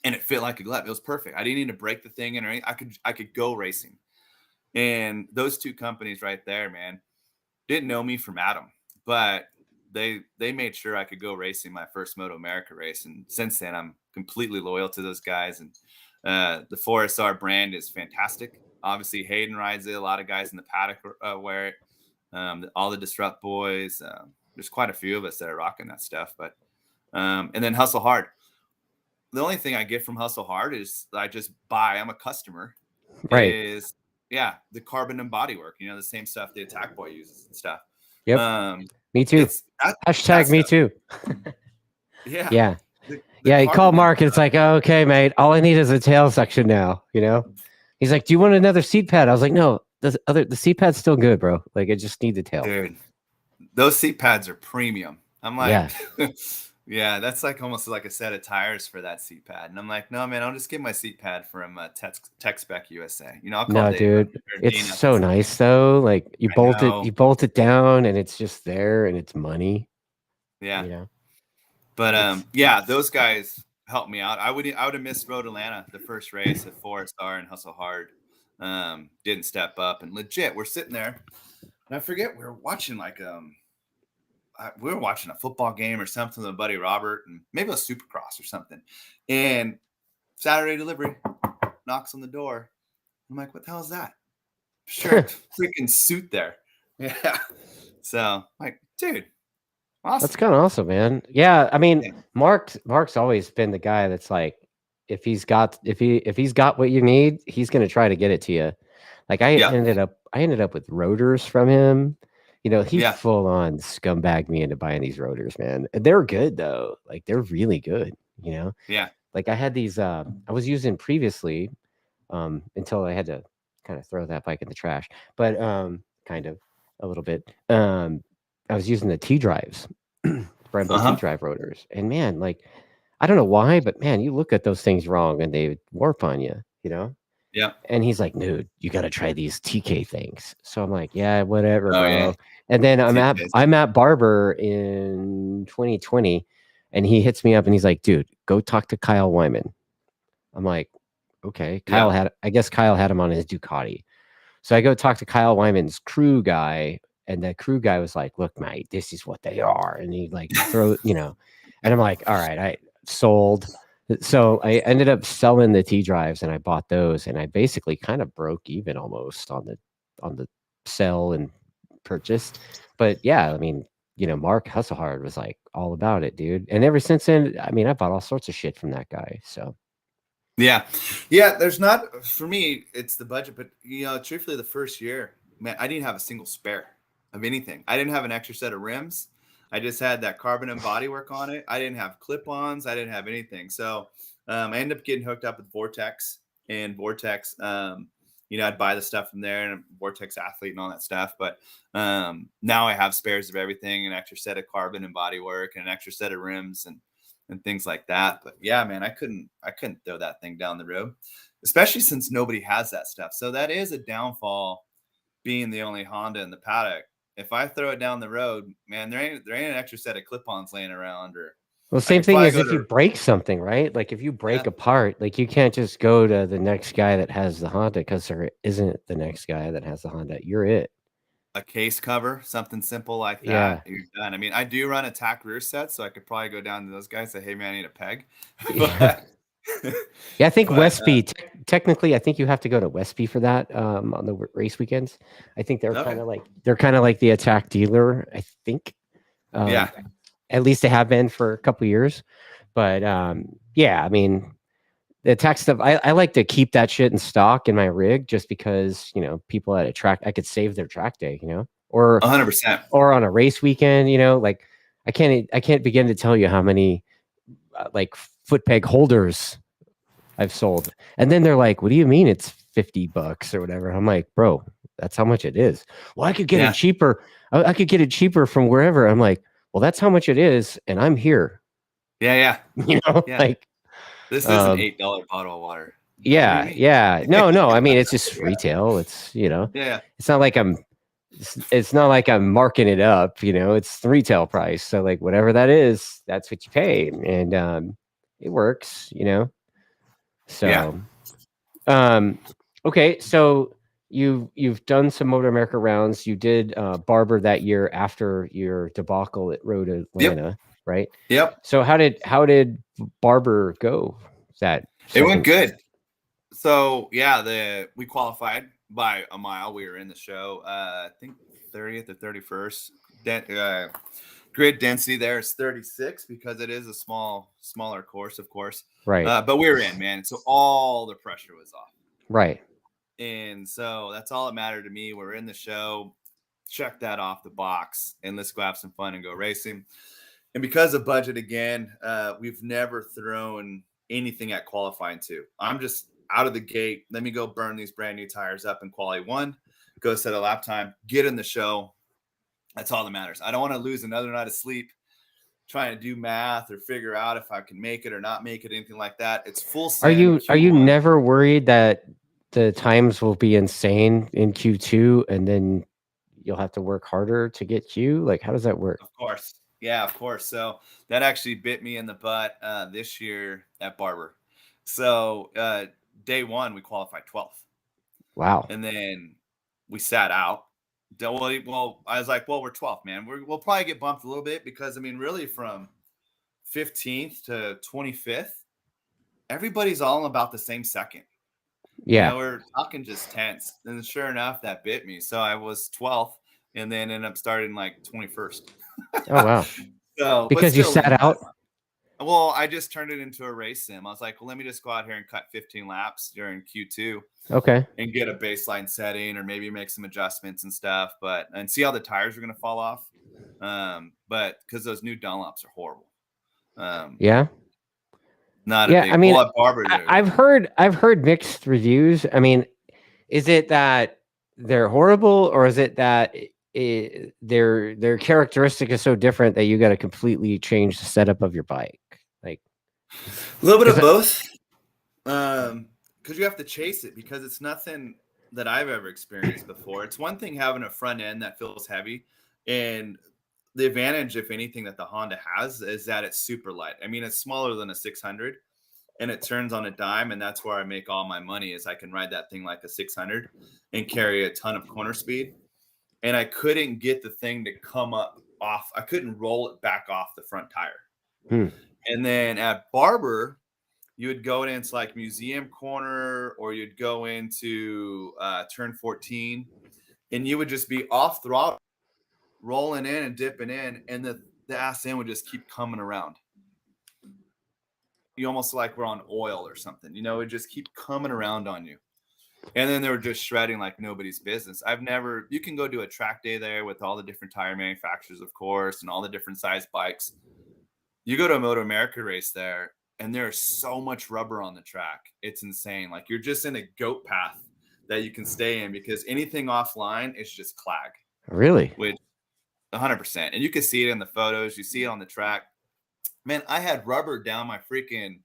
and it fit like a glove. It was perfect. I didn't need to break the thing in or anything. I could go racing. And those two companies right there, man, didn't know me from Adam, but they made sure I could go racing my first MotoAmerica race. And since then, I'm completely loyal to those guys. And the 4SR brand is fantastic. Obviously, Hayden rides it. A lot of guys in the paddock wear it. All the Disrupt boys. There's quite a few of us that are rocking that stuff. But and then Hustle Hard. The only thing I get from Hustle Hard is I just buy. I'm a customer. Right. Is the carbon and bodywork. You know, the same stuff the Attack Boy uses and stuff. Yep. Me too. Hashtag that's me too. Yeah. Yeah. The Yeah. He called carbon Mark and it's like, oh, okay, mate. All I need is a tail section now. You know. He's like, do you want another seat pad? I was like, no. The seat pad's still good, bro. Like, I just need the tail. Dude, those seat pads are premium. I'm like, Yeah. yeah, that's like almost like a set of tires for that seat pad. And I'm like, no, man, I'll just get my seat pad from Tech Spec USA. You know, I'll call No, Dave dude. It's so nice though. Like you bolt it down and it's just there and it's money. Yeah. You know? But yeah, those guys helped me out. I would have missed Road Atlanta, the first race at 4SR and Hustle Hard. Didn't step up, and legit, we're sitting there, and I forget we were watching we were watching a football game or something with buddy Robert, and maybe a Supercross or something. And Saturday delivery knocks on the door. I'm like, what the hell is that? Sure, freaking suit there. Yeah. So, like, dude, awesome. That's kind of awesome, man. Yeah, I mean, Mark's always been the guy that's like, if he's got what you need, he's gonna try to get it to you. Like I ended up with rotors from him. You know, he full on scumbag me into buying these rotors, man. And they're good though. Like they're really good, you know? Yeah. Like I had these I was using previously until I had to kind of throw that bike in the trash. But kind of a little bit. I was using the T drives, Brembo T drive rotors. And man, like I don't know why, but man, you look at those things wrong and they warp on you, you know? Yeah. And he's like, dude, you got to try these TK things. So I'm like, yeah, whatever, bro. Yeah. And then I'm at Barber in 2020 and he hits me up and he's like, dude, go talk to Kyle Wyman. I'm like, okay. I guess Kyle had him on his Ducati. So I go talk to Kyle Wyman's crew guy, and the crew guy was like, look, mate, this is what they are. And he like and I'm like, all right, I sold. So I ended up selling the T drives and I bought those, and I basically kind of broke even almost on the sell and purchase. But yeah, I mean, Mark Hustlehard was like all about it, dude. And ever since then, I mean, I bought all sorts of shit from that guy. So yeah. There's not, for me, it's the budget, but truthfully, the first year, man, I didn't have a single spare of anything. I didn't have an extra set of rims. I just had that carbon and bodywork on it. I didn't have clip-ons. I didn't have anything. So I ended up getting hooked up with Vortex, and Vortex you know, I'd buy the stuff from there and Vortex Athlete and all that stuff. But now I have spares of everything, an extra set of carbon and bodywork, and an extra set of rims and things like that. But yeah, man, I couldn't throw that thing down the road, especially since nobody has that stuff. So that is a downfall, being the only Honda in the paddock. If I throw it down the road, man, there ain't an extra set of clip-ons laying around. Or well, same thing as if you break something, right? Like if you break a part, like you can't just go to the next guy that has the Honda, because there isn't the next guy that has the Honda. You're it. A case cover, something simple like that. Yeah. You're done. I mean, I do run a tack rear set, so I could probably go down to those guys and say, hey man, I need a peg. Yeah. Yeah, I think Westby, technically, I think you have to go to Westby for that on the race weekends. I think they're kind of like the Attack dealer, I think. Yeah. At least they have been for a couple of years. But yeah, I mean, the Attack stuff, I like to keep that shit in stock in my rig, just because, you know, people at a track, I could save their track day, you know, or 100%, or on a race weekend, you know, like I can't begin to tell you how many like foot peg holders I've sold. And then they're like, what do you mean it's $50 or whatever? I'm like, bro, that's how much it is. Well, I could get it cheaper. I could get it cheaper from wherever. I'm like, well, that's how much it is, and I'm here. Yeah. You know, like this is an $8 bottle of water. Yeah. No. I mean, it's just retail. It's, you know, it's not like I'm marking it up, you know, it's the retail price. So like whatever that is, that's what you pay. And it works, you know. So okay, so you've done some MotoAmerica rounds. You did Barber that year after your debacle at Road Atlanta, right? Yep. So how did Barber go? It went good. So yeah, we qualified by a mile. We were in the show, I think 30th or 31st. Grid density there is 36 because it is a smaller course, of course. Right. But we were in, man. So all the pressure was off. Right. And so that's all that mattered to me. We're in the show. Check that off the box, and let's go have some fun and go racing. And because of budget again, we've never thrown anything at qualifying two. I'm just out of the gate. Let me go burn these brand new tires up in quali one, go set a lap time, get in the show. That's all that matters. I don't want to lose another night of sleep trying to do math or figure out if I can make it or not make it, anything like that. It's full send. Are you never worried that the times will be insane in Q2 and then you'll have to work harder to get Q? Like, how does that work? Of course. Yeah, of course. So that actually bit me in the butt this year at Barber. So day one, we qualified 12th. Wow. And then we sat out. Well, I was like, well, we're 12th, man. We'll probably get bumped a little bit because, I mean, really from 15th to 25th, everybody's all about the same second. Yeah. You know, we're talking just tenths. And sure enough, that bit me. So I was 12th and then ended up starting like 21st. Oh, wow. So because you sat out? Well, I just turned it into a race sim. I was like, well, let me just go out here and cut 15 laps during Q2. Okay. And get a baseline setting or maybe make some adjustments and stuff, and see how the tires are going to fall off. But because those new Dunlops are horrible. Yeah. Not a big, I mean, Barber, I've heard mixed reviews. I mean, is it that they're horrible, or is it that their characteristic is so different that you got to completely change the setup of your bike? Like a little bit of both. Because you have to chase it, because it's nothing that I've ever experienced before. It's one thing having a front end that feels heavy, and the advantage, if anything, that the Honda has is that it's super light. I mean, it's smaller than a 600, and it turns on a dime, and that's where I make all my money. Is I can ride that thing like a 600 and carry a ton of corner speed. And I couldn't get the thing to come up off. I couldn't roll it back off the front tire. And then at Barber, you would go into like Museum Corner, or you'd go into turn 14, and you would just be off throttle, rolling in and dipping in, and the ass end would just keep coming around. You almost like we're on oil or something, you know, it would just keep coming around on you. And then they were just shredding like nobody's business. You can go do a track day there with all the different tire manufacturers, of course, and all the different size bikes. You go to a MotoAmerica race there, and there's so much rubber on the track. It's insane. Like you're just in a goat path that you can stay in, because anything offline is just clag. Really? Which 100%. And you can see it in the photos. You see it on the track. Man, I had rubber down my freaking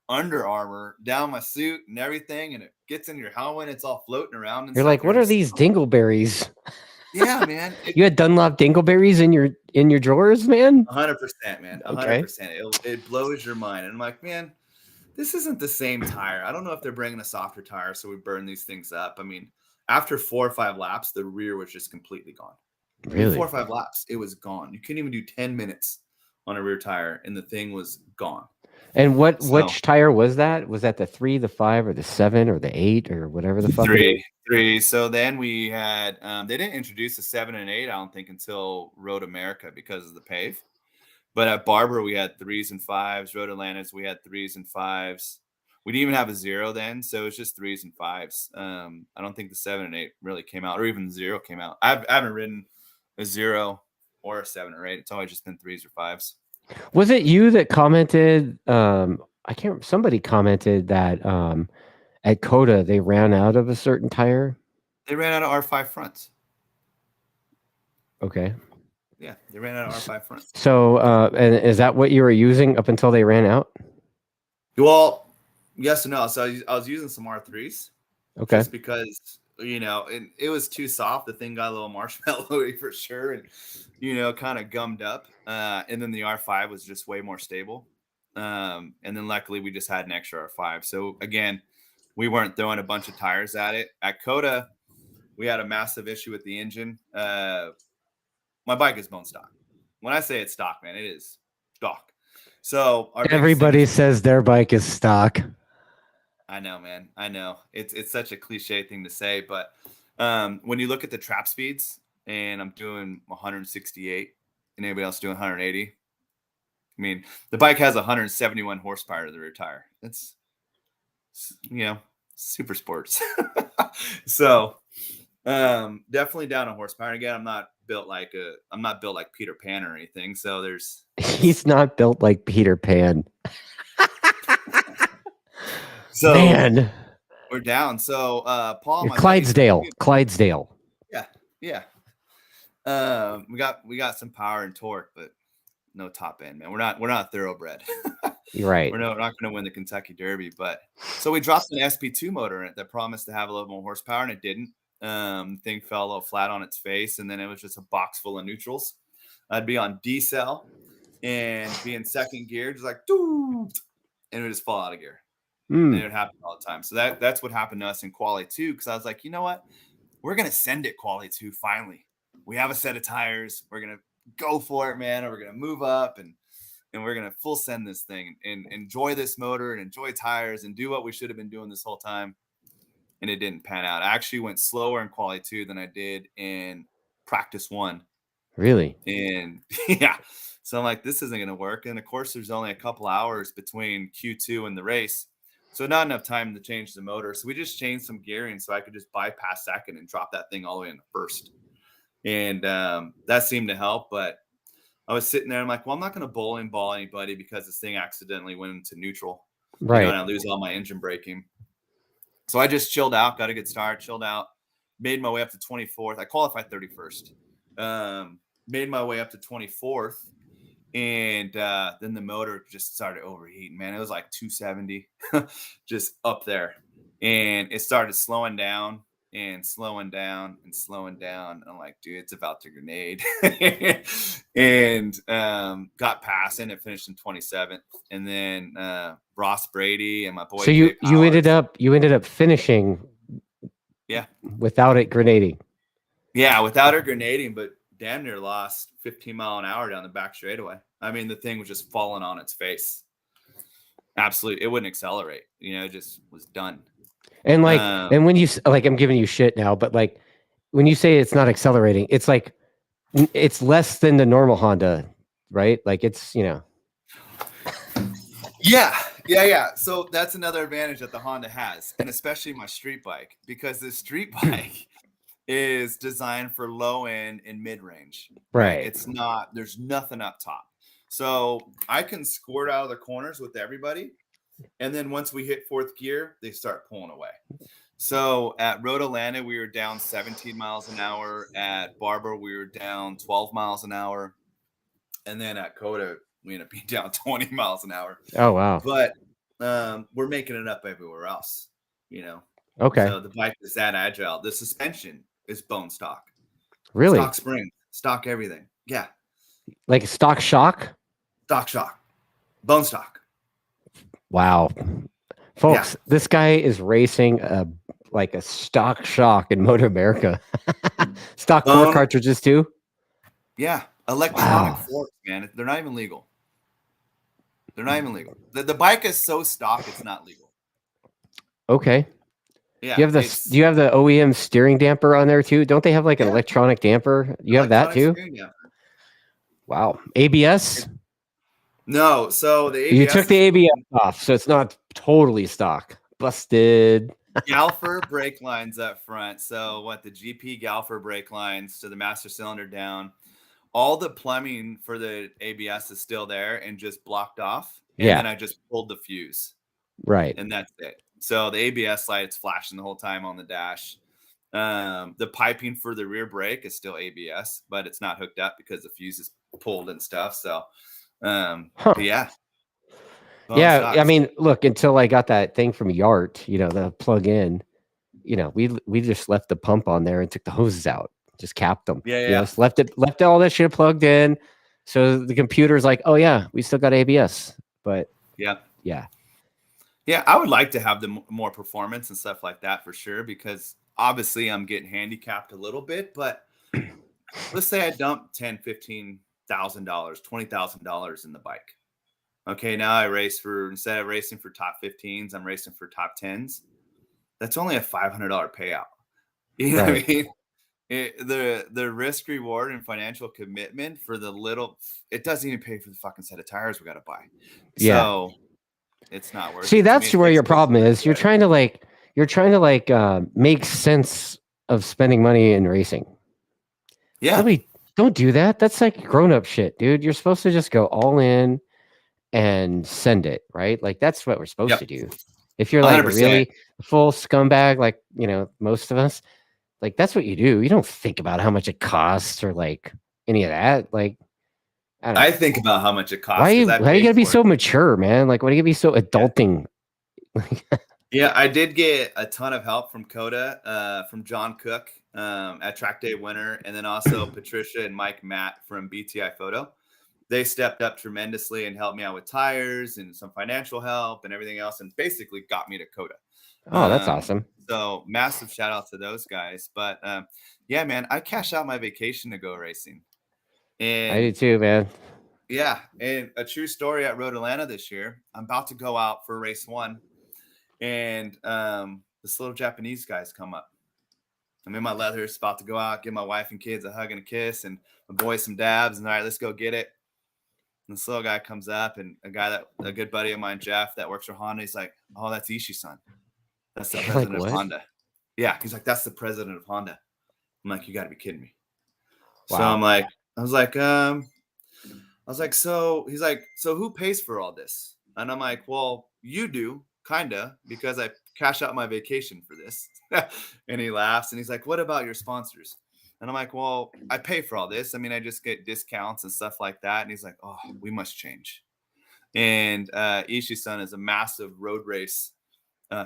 Under Armour, down my suit and everything, and it gets in your helmet. It's all floating around. And You're like, what are these dingleberries? Yeah, man. You had Dunlop dingleberries in your drawers, man? 100%, man. 100%. Okay. It blows your mind. And I'm like, man, this isn't the same tire. I don't know if they're bringing a softer tire, so we burn these things up. I mean, after 4 or 5 laps, the rear was just completely gone. Really? 4 or 5 laps, it was gone. You couldn't even do 10 minutes on a rear tire, and the thing was gone. And which tire was that? Was that the 3, the 5, or the 7, or the 8, or whatever the fuck? 3. So then we had they didn't introduce the 7 and 8, I don't think, until Road America because of the pave. But at Barber we had 3s and 5s. Road Atlantis we had 3s and 5s. We didn't even have a 0 then, so it's just 3s and 5s. I don't think the 7 and 8 really came out, or even the 0 came out. I haven't ridden a 0 or a 7 or 8. It's always just been 3s or 5s. Was it you that commented? Somebody commented that at COTA they ran out of a certain tire. They ran out of R5 fronts. Okay. Yeah, they ran out of R5 fronts. So, and is that what you were using up until they ran out? Well, yes and no. So I was using some R3s. Okay. Just because, it was too soft. The thing got a little marshmallowy for sure, and kind of gummed up. And then the R5 was just way more stable. And then luckily we just had an extra R5. So again, we weren't throwing a bunch of tires at it. At COTA, we had a massive issue with the engine. My bike is bone stock. When I say it's stock, man, it is stock. So everybody says their bike is stock. I know, man. I know. It's such a cliche thing to say, but when you look at the trap speeds, and I'm doing 168, and anybody else doing 180, I mean, the bike has 171 horsepower to the rear tire. It's, super sports. So definitely down on horsepower. Again, I'm not built like Peter Pan or anything. So he's not built like Peter Pan. So man, we're down. So Paul, Clydesdale. Yeah. We got some power and torque, but no top end, man. We're not thoroughbred. You're right. We're not going to win the Kentucky Derby, but so we dropped an SP2 motor in it that promised to have a little more horsepower, and it didn't. The thing fell a little flat on its face, and then it was just a box full of neutrals. I'd be on D cell and be in second gear, just like doo, and it would just fall out of gear. And it would happen all the time. So that's what happened to us in Quali 2, because I was like, you know what? We're going to send it Quali 2 finally. We have a set of tires. We're going to go for it, man. And we're going to move up and we're going to full send this thing and enjoy this motor and enjoy tires and do what we should have been doing this whole time. And it didn't pan out. I actually went slower in Quali 2 than I did in Practice 1. Really? And yeah. So I'm like, this isn't going to work. And of course, there's only a couple hours between Q2 and the race. So not enough time to change the motor. So we just changed some gearing so I could just bypass second and drop that thing all the way into first. And that seemed to help. But I was sitting there. I'm like, well, I'm not going to bowling ball anybody because this thing accidentally went into neutral. Right. And I lose all my engine braking. So I just chilled out, got a good start, chilled out, made my way up to 24th. I qualified 31st. Made my way up to 24th. And then the motor just started overheating, man. It was like 270 just up there. And it started slowing down and slowing down and slowing down. I'm like, dude, it's about to grenade. And got past, and it finished in 27th. And then Ross Brady and my boy. So you ended up finishing without it grenading. Yeah, without it grenading, but damn near lost 15 mile an hour down the back straightaway. I mean, the thing was just falling on its face. Absolutely. It wouldn't accelerate, it just was done. And and when you I'm giving you shit now, but like when you say it's not accelerating, it's like, it's less than the normal Honda, right? Like it's, Yeah. So that's another advantage that the Honda has, and especially my street bike, because the street bike is designed for low end and mid range. Right. It's not, there's nothing up top. So I can squirt out of the corners with everybody. And then once we hit fourth gear, they start pulling away. So at Road Atlanta, we were down 17 miles an hour. At Barber, we were down 12 miles an hour. And then at COTA, we ended up being down 20 miles an hour. Oh, wow. But we're making it up everywhere else, Okay. So the bike is that agile. The suspension is bone stock. Really? Stock spring, stock everything. Yeah. Like stock shock? Stock shock. Bone stock. Wow. Folks, this guy is racing like a stock shock in MotoAmerica. Stock fork cartridges too? Yeah. Electronic forks, man. They're not even legal. They're not even legal. The bike is so stock, it's not legal. Okay. Yeah. Do you have the OEM steering damper on there too? Don't they have like an electronic damper? You have that too? Wow. ABS? No. So the ABS. You took the ABS off, so it's not totally stock. Busted. Galfer brake lines up front. So the GP Galfer brake lines to the master cylinder down. All the plumbing for the ABS is still there and just blocked off. And then I just pulled the fuse. Right. And that's it. So the ABS light's flashing the whole time on the dash. The piping for the rear brake is still ABS, but it's not hooked up because the fuse is pulled and stuff. So, yeah. Yeah, I mean, look, until I got that thing from Yart, the plug-in, we just left the pump on there and took the hoses out, just capped them. Yeah. Just left all that shit plugged in. So the computer's like, oh yeah, we still got ABS, but yeah. Yeah, I would like to have the more performance and stuff like that for sure, because obviously I'm getting handicapped a little bit, but let's say I dump $10,000, $15,000, $20,000 in the bike. Okay, now I race instead of racing for top 15s, I'm racing for top 10s. That's only a $500 payout. You know what I mean? The risk reward and financial commitment for the little, it doesn't even pay for the fucking set of tires we got to buy. Yeah. So it's not worth it. See, that's where your problem is. You're trying to make sense of spending money in racing. Yeah. Don't do that. That's like grown-up shit, dude. You're supposed to just go all in and send it, right? Like that's what we're supposed to do. If you're like 100%. Really full scumbag, like, most of us, like that's what you do. You don't think about how much it costs or like any of that. Like, I think about how much it costs. Why are you gonna be so mature, man? Like, why do you gotta be so adulting? Yeah, I did get a ton of help from COTA, from John Cook at Track Day Winter, and then also Patricia and Mike Matt from BTI Photo. They stepped up tremendously and helped me out with tires and some financial help and everything else, and basically got me to COTA. Oh, that's awesome. So massive shout out to those guys. But yeah, man, I cashed out my vacation to go racing. And I do too, man. Yeah. And a true story at Road Atlanta this year. I'm about to go out for race 1. And this little Japanese guy's come up. I'm in my leathers, about to go out, give my wife and kids a hug and a kiss, and my boys some dabs. And all right, let's go get it. And this little guy comes up, and a good buddy of mine, Jeff, that works for Honda, he's like, "Oh, that's Ishii-san. That's the president of Honda." Yeah, he's like, "That's the president of Honda." I'm like, "You got to be kidding me." Wow. So I was like, so he's like, "So who pays for all this?" And I'm like, "Well, you do, kinda, because I cash out my vacation for this." And he laughs and he's like, "What about your sponsors?" And I'm like, "Well, I pay for all this. I mean, I just get discounts and stuff like that." And he's like, "Oh, we must change." And Ishii-san is a massive road race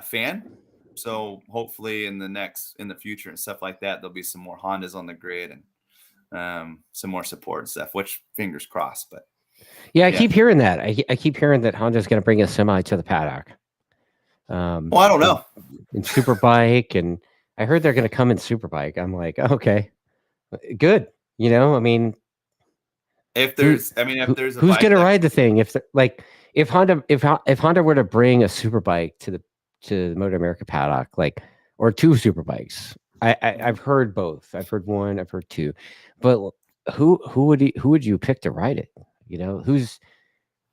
fan. So hopefully in the future and stuff like that, there'll be some more Hondas on the grid and some more support and stuff, which fingers crossed. But yeah, I keep hearing that. I keep hearing that Honda's going to bring a semi to the paddock. Well, I don't know. In Superbike, and I heard they're going to come in Superbike. I'm like, okay, good. I mean, if there's who's going to ride the thing? If Honda were to bring a Superbike to the MotoAmerica paddock, or 2 Superbikes. I've heard both. I've heard 1. I've heard 2. But who would you pick to ride it?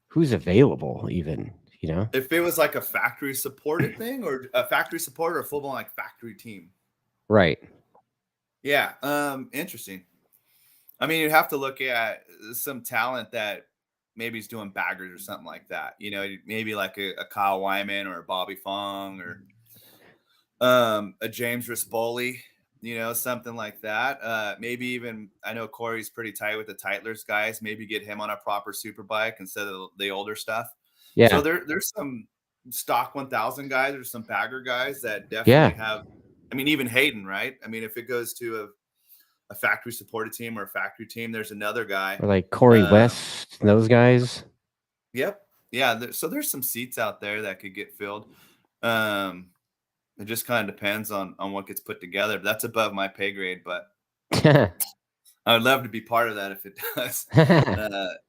Who's available even? If it was like a factory supported thing, or a factory support, or a full-blown like factory team. Right. Yeah. Interesting. I mean, you'd have to look at some talent that maybe he's doing baggers or something like that. Maybe like a Kyle Wyman or a Bobby Fong, or a James Rispoli, something like that. Maybe even, I know Corey's pretty tight with the Titler's guys. Maybe get him on a proper super bike instead of the older stuff. Yeah. So there's some stock 1000 guys or some bagger guys that definitely have. I mean, even Hayden, right? I mean, if it goes to a factory supported team or a factory team, there's another guy. Or like Corey West, those guys. Yep. Yeah. So there's some seats out there that could get filled. It just kind of depends on what gets put together. That's above my pay grade, but I would love to be part of that if it does,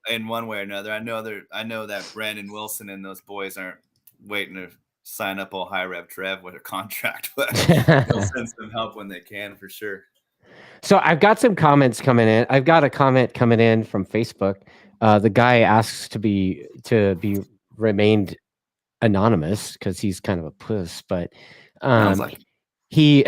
in one way or another. I know that Brandon Wilson and those boys aren't waiting to sign up all high rev Trev with a contract, but they'll send some help when they can for sure. So I've got some comments coming in. I've got a comment coming in from Facebook. The guy asks to be remained anonymous because he's kind of a puss, but he's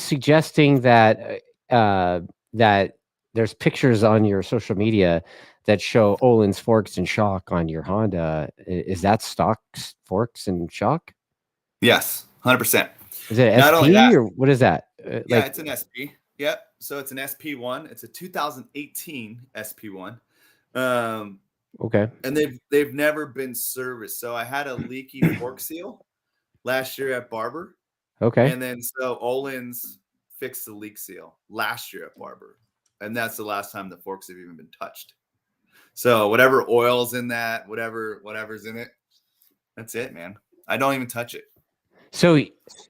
suggesting that that there's pictures on your social media that show Öhlins forks and shock on your Honda. Is that stock forks and shock? Yes, 100%. Is it SP or what is that? Yeah, it's an SP. Yep. So it's an SP1. It's a 2018 SP1. Okay. And they've never been serviced. So I had a leaky fork seal last year at Barber. Okay. And then so Öhlins fixed the leak seal last year at Barber. And that's the last time the forks have even been touched. So whatever oil's in that, whatever's in it, that's it, man. I don't even touch it. So,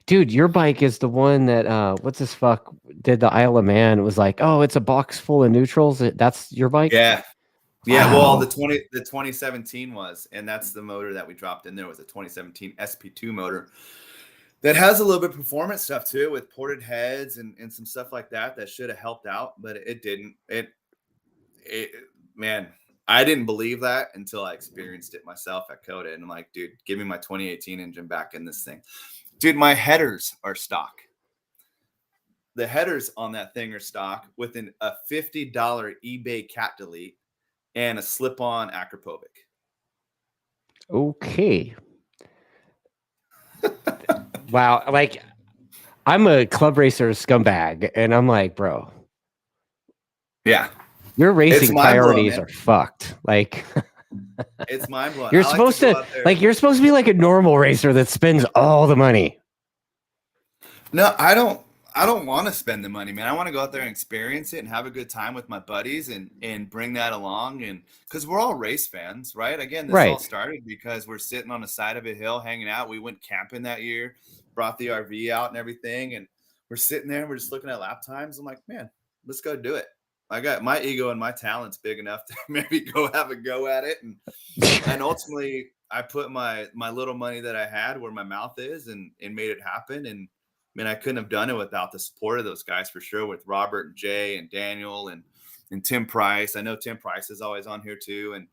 dude, your bike is the one that what's this fuck did the Isle of Man? It was like, oh, it's a box full of neutrals. That's your bike? Yeah. Yeah, wow. Well, the 2017 was, and that's the motor that we dropped in there was a 2017 SP2 motor that has a little bit of performance stuff too with ported heads and some stuff like that should have helped out, but it didn't. It man, I didn't believe that until I experienced it myself at COTA. And I'm like, dude, give me my 2018 engine back in this thing. Dude, my headers are stock. The headers on that thing are stock with a $50 eBay cat delete and a slip-on Akrapovic. Okay. Wow. Like, I'm a club racer scumbag, and I'm like, bro. Yeah. Your racing priorities are fucked. Like, it's mind blowing. You're supposed to be like a normal racer that spends all the money. No, I don't want to spend the money, man. I want to go out there and experience it and have a good time with my buddies and bring that along. And because we're all race fans, right? Again, this all started because we're sitting on the side of a hill hanging out. We went camping that year, brought the RV out and everything. And we're sitting there and we're just looking at lap times. I'm like, man, let's go do it. I got my ego and my talent's big enough to maybe go have a go at it. And ultimately I put my little money that I had where my mouth is and made it happen. And I mean, I couldn't have done it without the support of those guys for sure, with Robert and Jay and Daniel and Tim Price. I know Tim Price is always on here too. And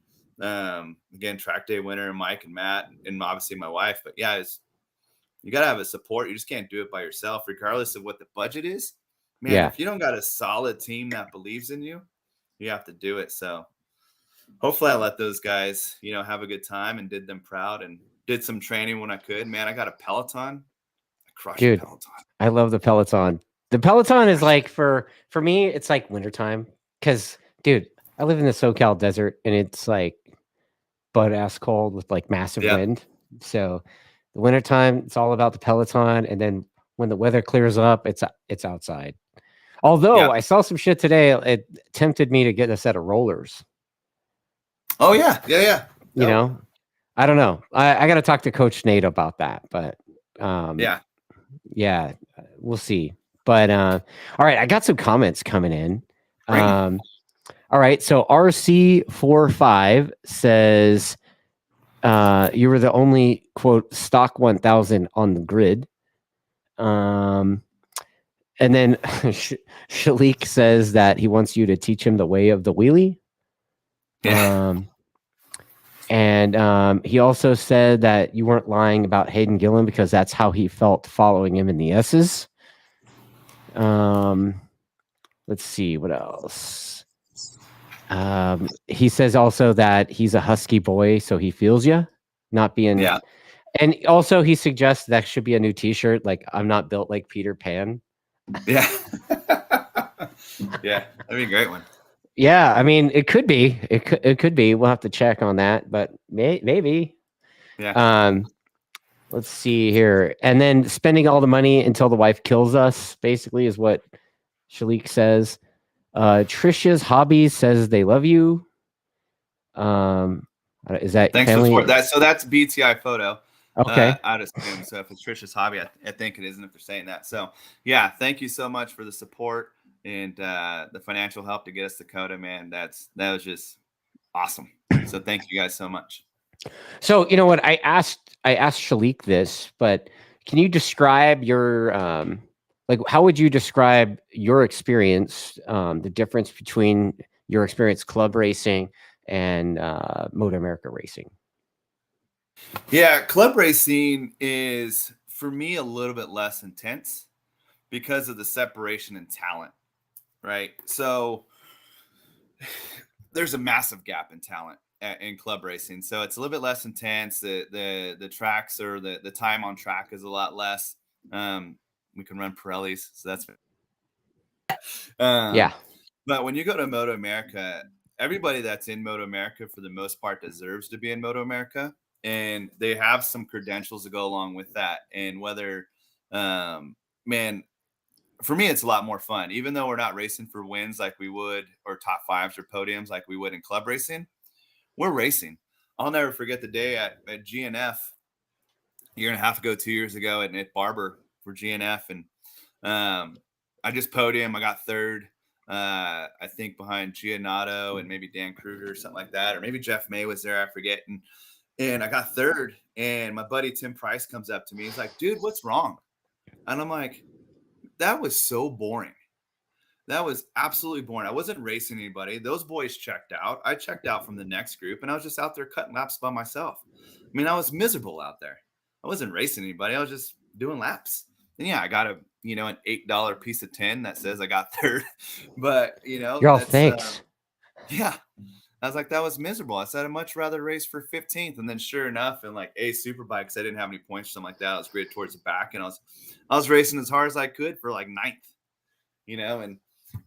again, track day winner and Mike and Matt and obviously my wife. But yeah, you got to have a support. You just can't do it by yourself, regardless of what the budget is. Man, if you don't got a solid team that believes in you, you have to do it. So hopefully I let those guys, have a good time and did them proud and did some training when I could. Man, I got a Peloton. Dude, Peloton. I love the Peloton. The Peloton is like for me, it's like wintertime. Because, dude, I live in the SoCal desert and it's like butt ass cold with like massive wind. So the wintertime, it's all about the Peloton. And then when the weather clears up, it's outside. Although I saw some shit today, it tempted me to get a set of rollers. Oh yeah. Yeah. You know, I don't know. I got to talk to Coach Nate about that, but yeah, we'll see. But all right, I got some comments coming in. All right, so RC45 says you were the only quote stock 1000 on the grid. And then Shalik says that he wants you to teach him the way of the wheelie. And he also said that you weren't lying about Hayden Gillen because that's how he felt following him in the S's. Let's see what else. He says also that he's a husky boy, so he feels you, not being And also, he suggests that should be a new T-shirt. Like, I'm not built like Peter Pan. Yeah. Yeah, that'd be a great one. Yeah, I mean, it could be. It could be. We'll have to check on that, but maybe. Yeah. Let's see here. And then spending all the money until the wife kills us, basically, is what Shalik says. Trisha's hobbies says they love you. Is that Thanks family? for support. So that's BTI photo. Okay. I'd assume so. If it's Trisha's hobby, I think it isn't if they're saying that. So yeah, thank you so much for the support and the financial help to get us to COTA, man. That was just awesome. So thank you guys so much. So you know what I asked Shalik this, but can you describe your like how would you describe your experience, the difference between your experience club racing and MotoAmerica racing? Yeah, club racing is for me a little bit less intense because of the separation in talent, right? So there's a massive gap in talent in club racing, so it's a little bit less intense. The tracks or the time on track is a lot less. We can run Pirellis, so that's Yeah. But when you go to MotoAmerica, everybody that's in MotoAmerica for the most part deserves to be in MotoAmerica, and they have some credentials to go along with that. And whether, man, for me, it's a lot more fun. Even though we're not racing for wins like we would, or top fives or podiums like we would in club racing, we're racing. I'll never forget the day at GNF a year and a half ago, 2 years ago at Barber for GNF. And I just podium. I got third. I think behind Giannato and maybe Dan Kruger or something like that, or maybe Jeff May was there. I forget. And I got third. And my buddy Tim Price comes up to me. He's like, "Dude, what's wrong?" And I'm like, "That was so boring. That was absolutely boring. I wasn't racing anybody. Those boys checked out. I checked out from the next group, and I was just out there cutting laps by myself. I mean, I was miserable out there. I wasn't racing anybody. I was just doing laps. And yeah, I got an $8 piece of tin that says I got third. But You're all thanks. Yeah. I was like, that was miserable. I said I'd much rather race for 15th. And then sure enough, in like A Superbikes, I didn't have any points or something like that. I was graded towards the back, and I was racing as hard as I could for like ninth,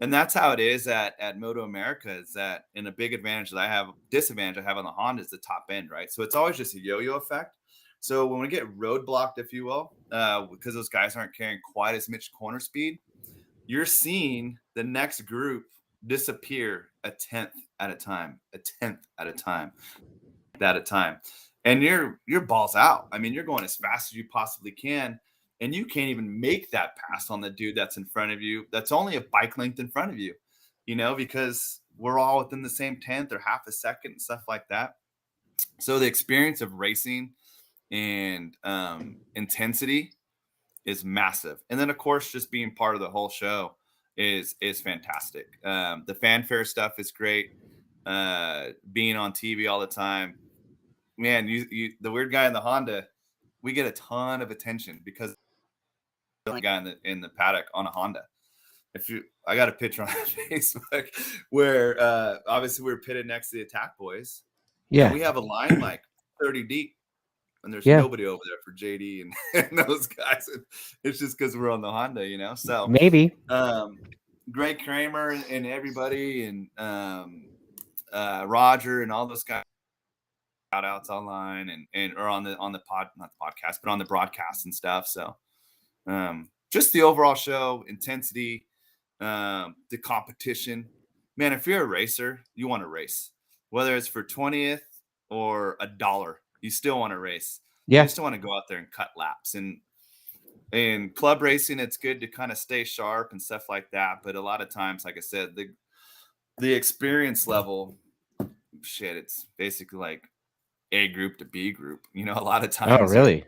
and that's how it is at MotoAmerica. Is that in a big disadvantage I have on the Honda is the top end, right? So it's always just a yo-yo effect. So when we get roadblocked, if you will, because those guys aren't carrying quite as much corner speed, you're seeing the next group disappear a tenth at a time, and your balls out. I mean, you're going as fast as you possibly can, and you can't even make that pass on the dude that's in front of you. That's only a bike length in front of you, because we're all within the same tenth or half a second and stuff like that. So the experience of racing and intensity is massive. And then of course, just being part of the whole show is fantastic. The fanfare stuff is great. Being on TV all the time, man, you the weird guy in the Honda, we get a ton of attention because the only guy in the paddock on a Honda. I got a picture on Facebook where obviously we were pitted next to the Attack Boys. Yeah. And we have a line like 30 deep. And there's nobody over there for JD and those guys. It's just because we're on the Honda, So maybe Greg Kramer and everybody and Roger and all those guys shout outs online and or on the not the podcast, but on the broadcast and stuff. So just the overall show, intensity, the competition. Man, if you're a racer, you want to race. Whether it's for 20th or $1. You still want to race. Yeah. You just don't want to go out there and cut laps. And in club racing, it's good to kind of stay sharp and stuff like that. But a lot of times, like I said, the experience level, it's basically like A group to B group. A lot of times. Oh, really?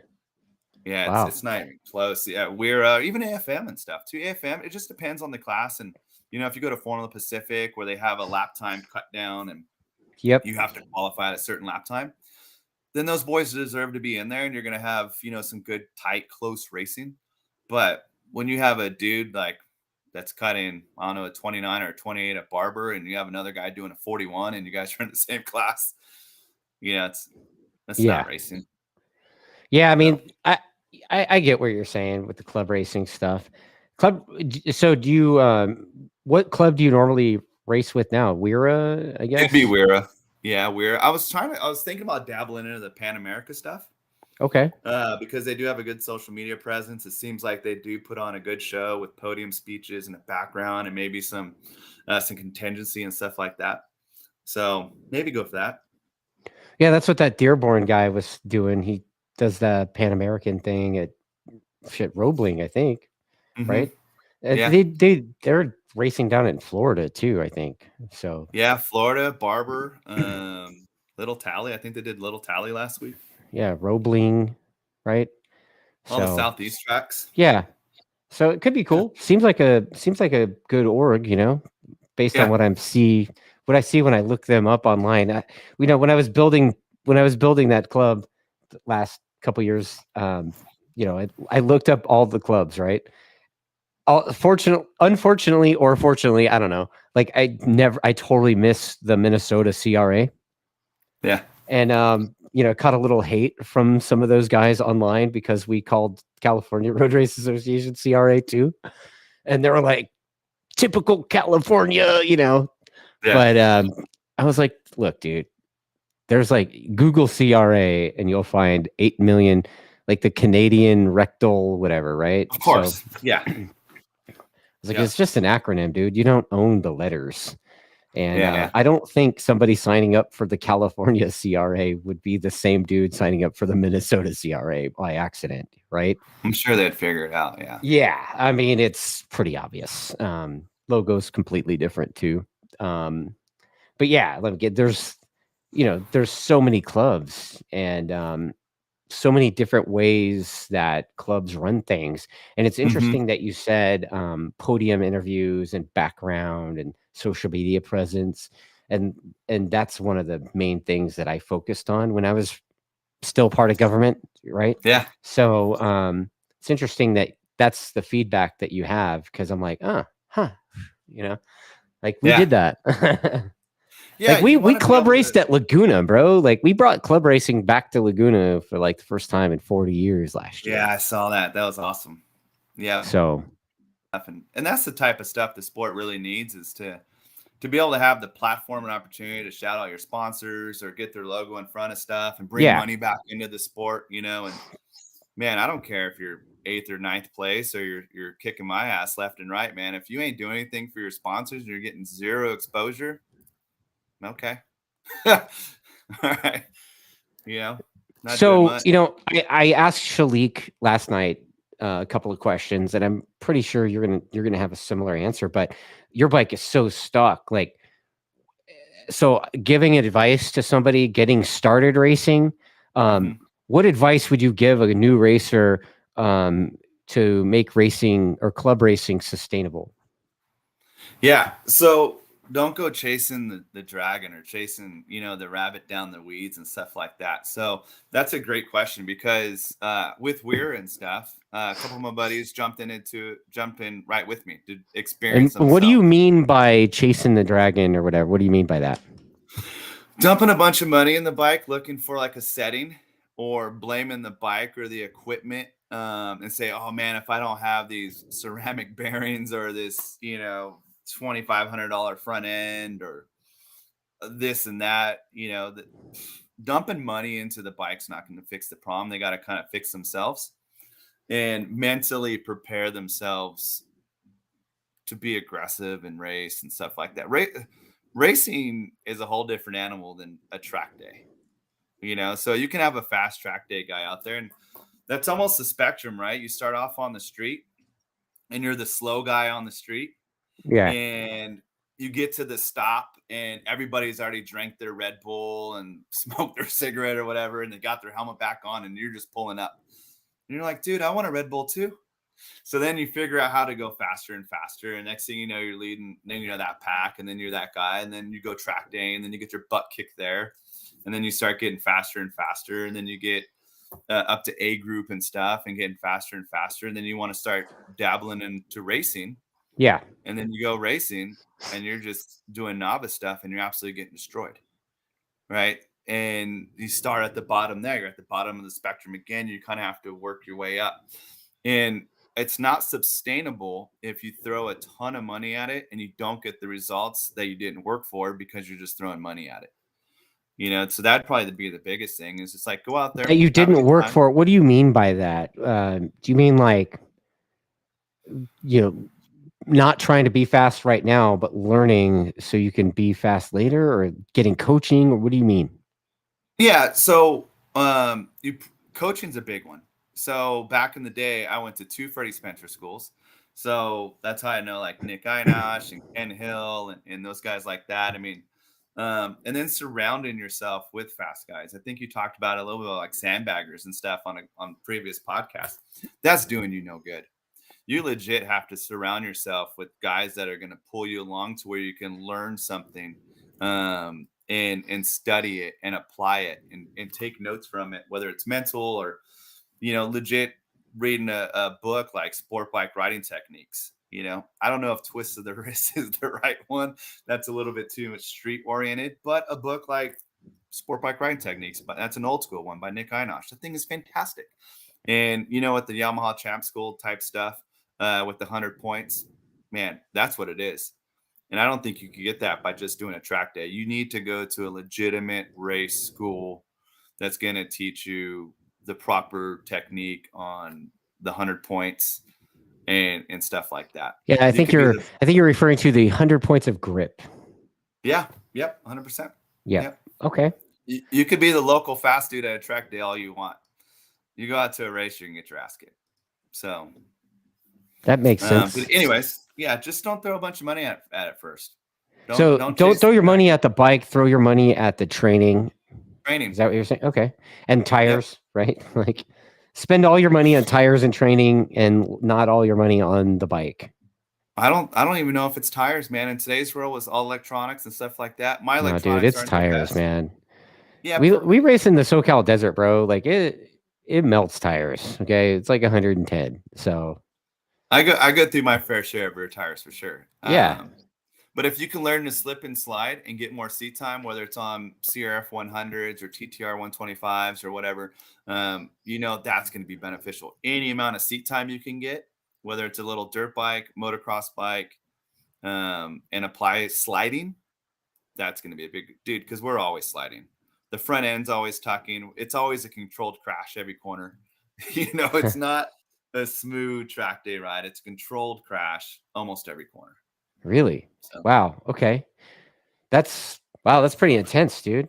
Yeah, wow. It's not even close. Yeah, we're even AFM and stuff too. AFM, it just depends on the class. And if you go to Formula Pacific where they have a lap time cut down and you have to qualify at a certain lap time, then those boys deserve to be in there, and you're going to have, some good, tight, close racing. But when you have a dude like that's cutting, I don't know, a 29 or a 28 at Barber, and you have another guy doing a 41, and you guys are in the same class, that's not racing. Yeah, I mean, I get what you're saying with the club racing stuff. So do you what club do you normally race with now? WERA, I It'd be guess. WERA. Yeah, WERA. I was thinking about dabbling into the Pan America stuff. Okay. Because they do have a good social media presence. It seems like they do put on a good show with podium speeches and a background and maybe some contingency and stuff like that. So maybe go for that. Yeah, that's what that Dearborn guy was doing. He does the Pan American thing at Roebling, I think, Mm-hmm. right? Yeah. They're racing down in Florida too, I think. So Yeah, Florida, Barber, Little Tally. I think they did Little Tally last week. yeah, Roebling, right? All the So Southeast tracks. yeah, so it could be Yeah. cool. Seems like a good org, based on Yeah. what I see when I look them up online. When I was building that club last couple years, I looked up all the clubs, right? Unfortunately, or fortunately, I don't know. Like I totally missed the Minnesota CRA, Yeah. and caught a little hate from some of those guys online because we called California Road Race Association CRA too, and they were like, typical California. Yeah. But I was like, look, dude, there's like Google CRA and you'll find 8 million, like the Canadian rectal, whatever, right? Of So course. Yeah. I was like, Yeah. it's just an acronym, dude. You don't own the letters. And Yeah. I don't think somebody signing up for the California CRA would be the same dude signing up for the Minnesota CRA by accident, right? I'm sure they'd figure it out. Yeah. Yeah, I mean, it's pretty obvious. Logo's completely different too. But yeah, let me get there's so many clubs and so many different ways that clubs run things. And it's Mm-hmm. interesting that you said podium interviews and background and social media presence. And that's one of the main things that I focused on when I was still part of government, right? Yeah. So it's interesting that that's the feedback that you have because I'm like, you know, like we Yeah. did that. Yeah. Like we You we want to be club able raced to. at Laguna, bro. Like we brought club racing back to Laguna for like the first time in 40 years last Yeah, year. I saw that. That was awesome. Yeah. So And that's the type of stuff the sport really needs is to be able to have the platform and opportunity to shout out your sponsors or get their logo in front of stuff and bring yeah, money back into the sport, and man, I don't care if you're 8th or 9th place or you're kicking my ass left and right, man. If you ain't doing anything for your sponsors and you're getting zero exposure, okay. All right. You know, not doing so much. I asked Shalik last night a couple of questions, and I'm pretty sure you're gonna have a similar answer. But your bike is so stuck. Like, so giving advice to somebody getting started racing, Mhm. what advice would you give a new racer to make racing or club racing sustainable? Yeah. So don't go chasing the dragon or chasing, the rabbit down the weeds and stuff like that. So that's a great question because with Weir and stuff, a couple of my buddies jumped in right with me to And experience what do you themselves. mean by chasing the dragon or whatever? What do you mean by that? Dumping a bunch of money in the bike, looking for like a setting, or blaming the bike or the equipment, and say, "Oh man, if I don't have these ceramic bearings or this, $2,500 front end or this and that, dumping money into the bike's not going to fix the problem. They got to kind of fix themselves and mentally prepare themselves to be aggressive and race and stuff like that. Racing is a whole different animal than a track day, so you can have a fast track day guy out there, and that's almost the spectrum, right? You start off on the street and you're the slow guy on the street, Yeah. and you get to the stop and everybody's already drank their Red Bull and smoked their cigarette or whatever, and they got their helmet back on, and you're just pulling up. And you're like, dude, I want a Red Bull too. So then you figure out how to go faster and faster. And next thing you know, you're leading, then you're that pack, and then you're that guy, and then you go track day, and then you get your butt kicked there. And then you start getting faster and faster. And then you get up to A group and stuff and getting faster and faster. And then you want to start dabbling into racing. Yeah. And then you go racing and you're just doing novice stuff and you're absolutely getting destroyed. Right. and you start at the bottom there. You're at the bottom of the spectrum again. You kind of have to work your way up. And it's not sustainable if you throw a ton of money at it and you don't get the results that you didn't work for because you're just throwing money at it. So that'd probably be the biggest thing is just like go out there. That you didn't work for it. What do you mean by that? Do you mean like, not trying to be fast right now, but learning so you can be fast later, or getting coaching, or what do you mean? Yeah. So coaching's a big one. So back in the day, I went to 2 Freddie Spencer schools. So that's how I know like Nick Einosh and Ken Hill and those guys like that. I mean, and then surrounding yourself with fast guys. I think you talked about a little bit like sandbaggers and stuff on previous podcasts. That's doing you no good. You legit have to surround yourself with guys that are going to pull you along to where you can learn something and study it and apply it and take notes from it, whether it's mental or, legit reading a book like Sport Bike Riding Techniques. I don't know if Twist of the Wrist is the right one. That's a little bit too much street oriented, but a book like Sport Bike Riding Techniques, but that's an old school one by Nick Einosh. The thing is fantastic. And, with the Yamaha Champ School type stuff with the 100 points, man, that's what it is. And I don't think you could get that by just doing a track day. You need to go to a legitimate race school that's going to teach you the proper technique on the 100 points and stuff like that. Yeah, I think you're referring to the 100 points of grip. Yeah. Yep. 100%. Yeah. Yep. Okay. You could be the local fast dude at a track day all you want. You go out to a race, you can get your ass kicked. So that makes sense. But anyways, yeah, just don't throw a bunch of money at it first. Don't throw your money at the bike. Throw your money at the training. Is that what you're saying? Okay. And tires, right? Like spend all your money on tires and training and not all your money on the bike. I don't even know if it's tires, man. In today's world with all electronics and stuff like that. No, dude, it's tires, man. Yeah. We race in the SoCal desert, bro. Like it melts tires. Okay. It's like 110. So I go through my fair share of rear tires for sure. Yeah. But if you can learn to slip and slide and get more seat time, whether it's on CRF 100s or TTR 125s or whatever, that's going to be beneficial. Any amount of seat time you can get, whether it's a little dirt bike, motocross bike, and apply sliding, that's going to be a big dude because we're always sliding. The front end's always tucking. It's always a controlled crash every corner. It's not a smooth track day ride. It's a controlled crash almost every corner. Really? So. Wow. Okay. That's pretty intense, dude.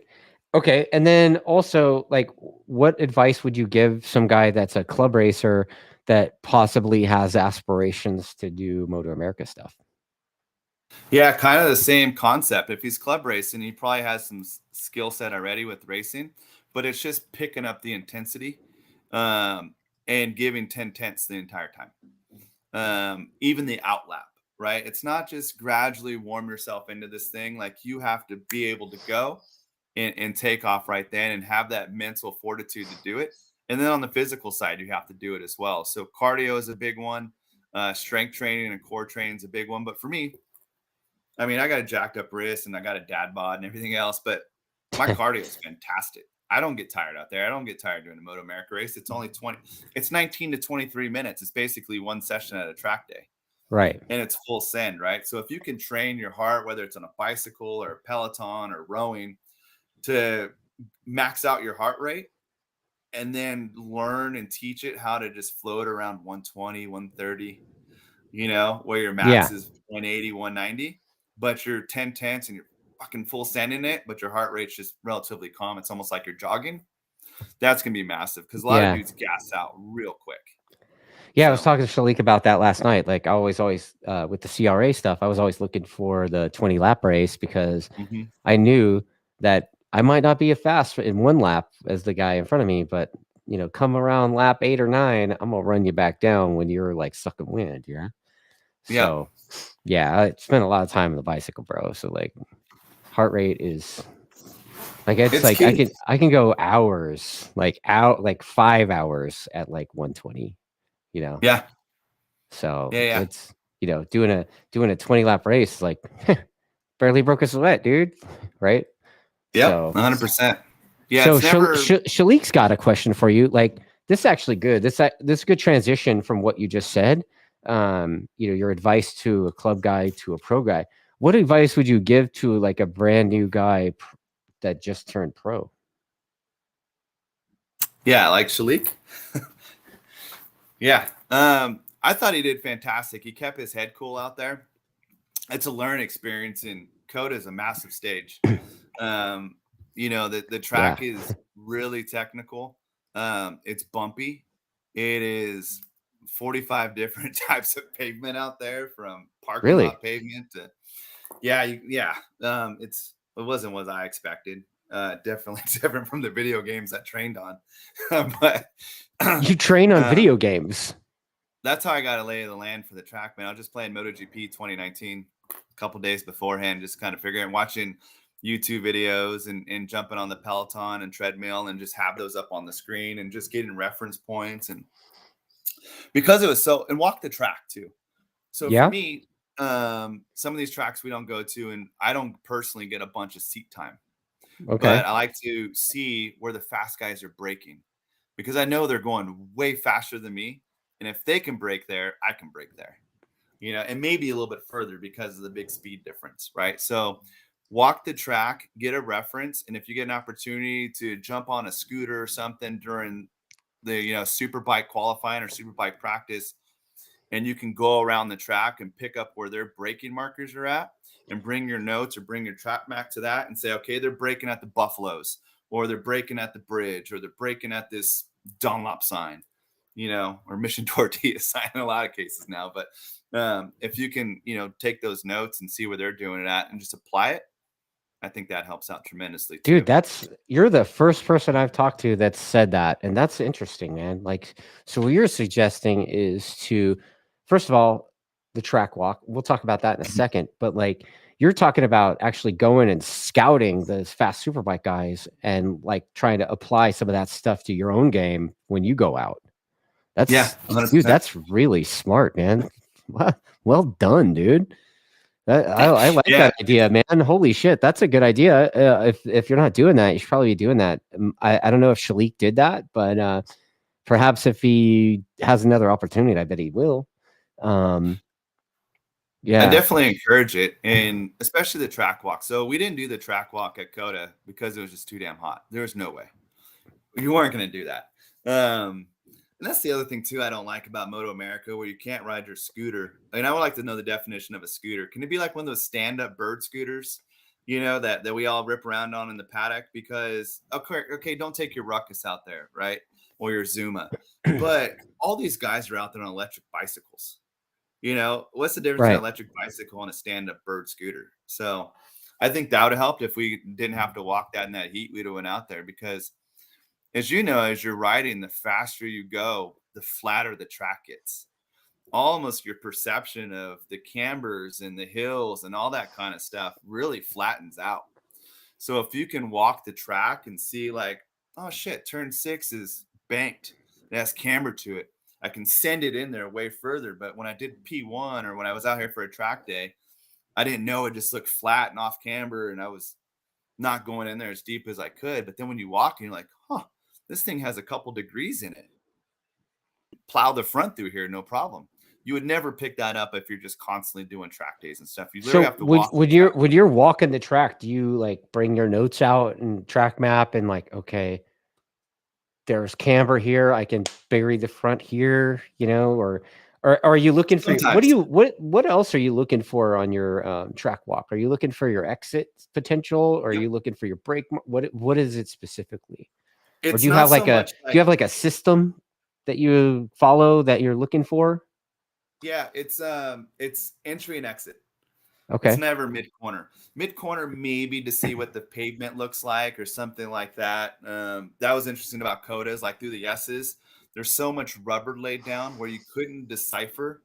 Okay. And then also, like, what advice would you give some guy that's a club racer that possibly has aspirations to do MotoAmerica stuff? Yeah, kind of the same concept. If he's club racing, he probably has some skill set already with racing, but it's just picking up the intensity and giving 10/10 the entire time. Even the outlap. Right? It's not just gradually warm yourself into this thing. Like you have to be able to go and take off right then and have that mental fortitude to do it. And then on the physical side, you have to do it as well. So cardio is a big one. Strength training and core training is a big one. But for me, I mean, I got a jacked up wrist and I got a dad bod and everything else, but my cardio is fantastic. I don't get tired out there. I don't get tired doing a MotoAmerica race. It's only 19 to 23 minutes. It's basically one session at a track day. Right. And it's full send, right? So if you can train your heart, whether it's on a bicycle or a Peloton or rowing, to max out your heart rate and then learn and teach it how to just float around 120, 130, where your max is 180, 190, but you're 10/10 and you're fucking full sending it, but your heart rate's just relatively calm. It's almost like you're jogging. That's going to be massive because a lot of dudes gas out real quick. Yeah, I was talking to Shalik about that last night. Like I always with the CRA stuff, I was always looking for the 20 lap race because I knew that I might not be as fast in one lap as the guy in front of me, but come around lap 8 or 9, I'm gonna run you back down when you're like sucking wind. Yeah. So I spent a lot of time on the bicycle, bro. So like heart rate is like it's like key. I can go hours, like 5 hours at like 120. Yeah. So it's doing a 20 lap race, like barely broke a sweat, dude. Right? Yeah. So, 100%. Yeah, So it's never. Shalik's got a question for you. Like this is actually good. This is a good transition from what you just said. Your advice to a club guy to a pro guy. What advice would you give to like a brand new guy that just turned pro? Yeah, like Shalik. Yeah. I thought he did fantastic. He kept his head cool out there. It's a learning experience, and COTA is a massive stage. The track is really technical. It's bumpy. It is 45 different types of pavement out there, from parking Really? lot pavement to it wasn't what I expected. Definitely different from the video games I trained on. But You train on video games. that's how I got a lay of the land for the track, man. I was just playing MotoGP 2019 a couple days beforehand, just kind of figuring, watching YouTube videos and jumping on the Peloton and treadmill and just have those up on the screen and just getting reference points. And because it was and walk the track too. So for me, some of these tracks we don't go to, and I don't personally get a bunch of seat time. Okay. But I like to see where the fast guys are braking, because I know they're going way faster than me. And if they can break there, I can break there, and maybe a little bit further because of the big speed difference, right? So walk the track, get a reference. And if you get an opportunity to jump on a scooter or something during the, super bike qualifying or super bike practice, and you can go around the track and pick up where their braking markers are at and bring your notes or bring your track map to that and say, okay, they're braking at the Buffaloes, or they're braking at the bridge, or they're braking at this Dunlop sign, or Mission Tortilla sign in a lot of cases now. But if you can, take those notes and see where they're doing it at and just apply it, I think that helps out tremendously too. Dude, you're the first person I've talked to that said that. And that's interesting, man. Like, so what you're suggesting is to, first of all, the track walk. We'll talk about that in a second. But like, you're talking about actually going and scouting the fast superbike guys and like trying to apply some of that stuff to your own game when you go out. Yeah, Dude, 100%. that's really smart, man. Well done, dude. I like that idea, man. Holy shit, that's a good idea. If you're not doing that, you should probably be doing that. I don't know if Shalik did that, but perhaps if he has another opportunity, I bet he will. I definitely encourage it, and especially the track walk. So we didn't do the track walk at COTA because it was just too damn hot. There was no way. You weren't going to do that. And that's the other thing too I don't like about MotoAmerica, where you can't ride your scooter. I mean, I would like to know the definition of a scooter. Can it be like one of those stand-up bird scooters, that we all rip around on in the paddock? Because okay, don't take your Ruckus out there, right? Or your Zuma. But all these guys are out there on electric bicycles. What's the difference between an electric bicycle and a stand-up bird scooter? So I think that would have helped if we didn't have to walk that in that heat. We'd have went out there, because as you're riding, the faster you go, the flatter the track gets. Almost your perception of the cambers and the hills and all that kind of stuff really flattens out. So if you can walk the track and see like, oh shit, turn 6 is banked, it has camber to it, I can send it in there way further. But when I did P1, or when I was out here for a track day, I didn't know it just looked flat and off camber, and I was not going in there as deep as I could. But then when you walk, you're like, huh, this thing has a couple degrees in it. Plow the front through here, no problem. You would never pick that up if you're just constantly doing track days and stuff. You literally have to walk. When you're walking the track, do you like bring your notes out and track map and like, okay, there's camber here, I can bury the front here, or are you looking for what else are you looking for on your track walk? Are you looking for your exit potential, or are you looking for your brake? What is it specifically? Or do you have like do you have like a system that you follow that you're looking for? Yeah, it's entry and exit. Okay. It's never mid-corner. Mid-corner, maybe to see what the pavement looks like or something like that. That was interesting about COTAs, like through the S's. There's so much rubber laid down where you couldn't decipher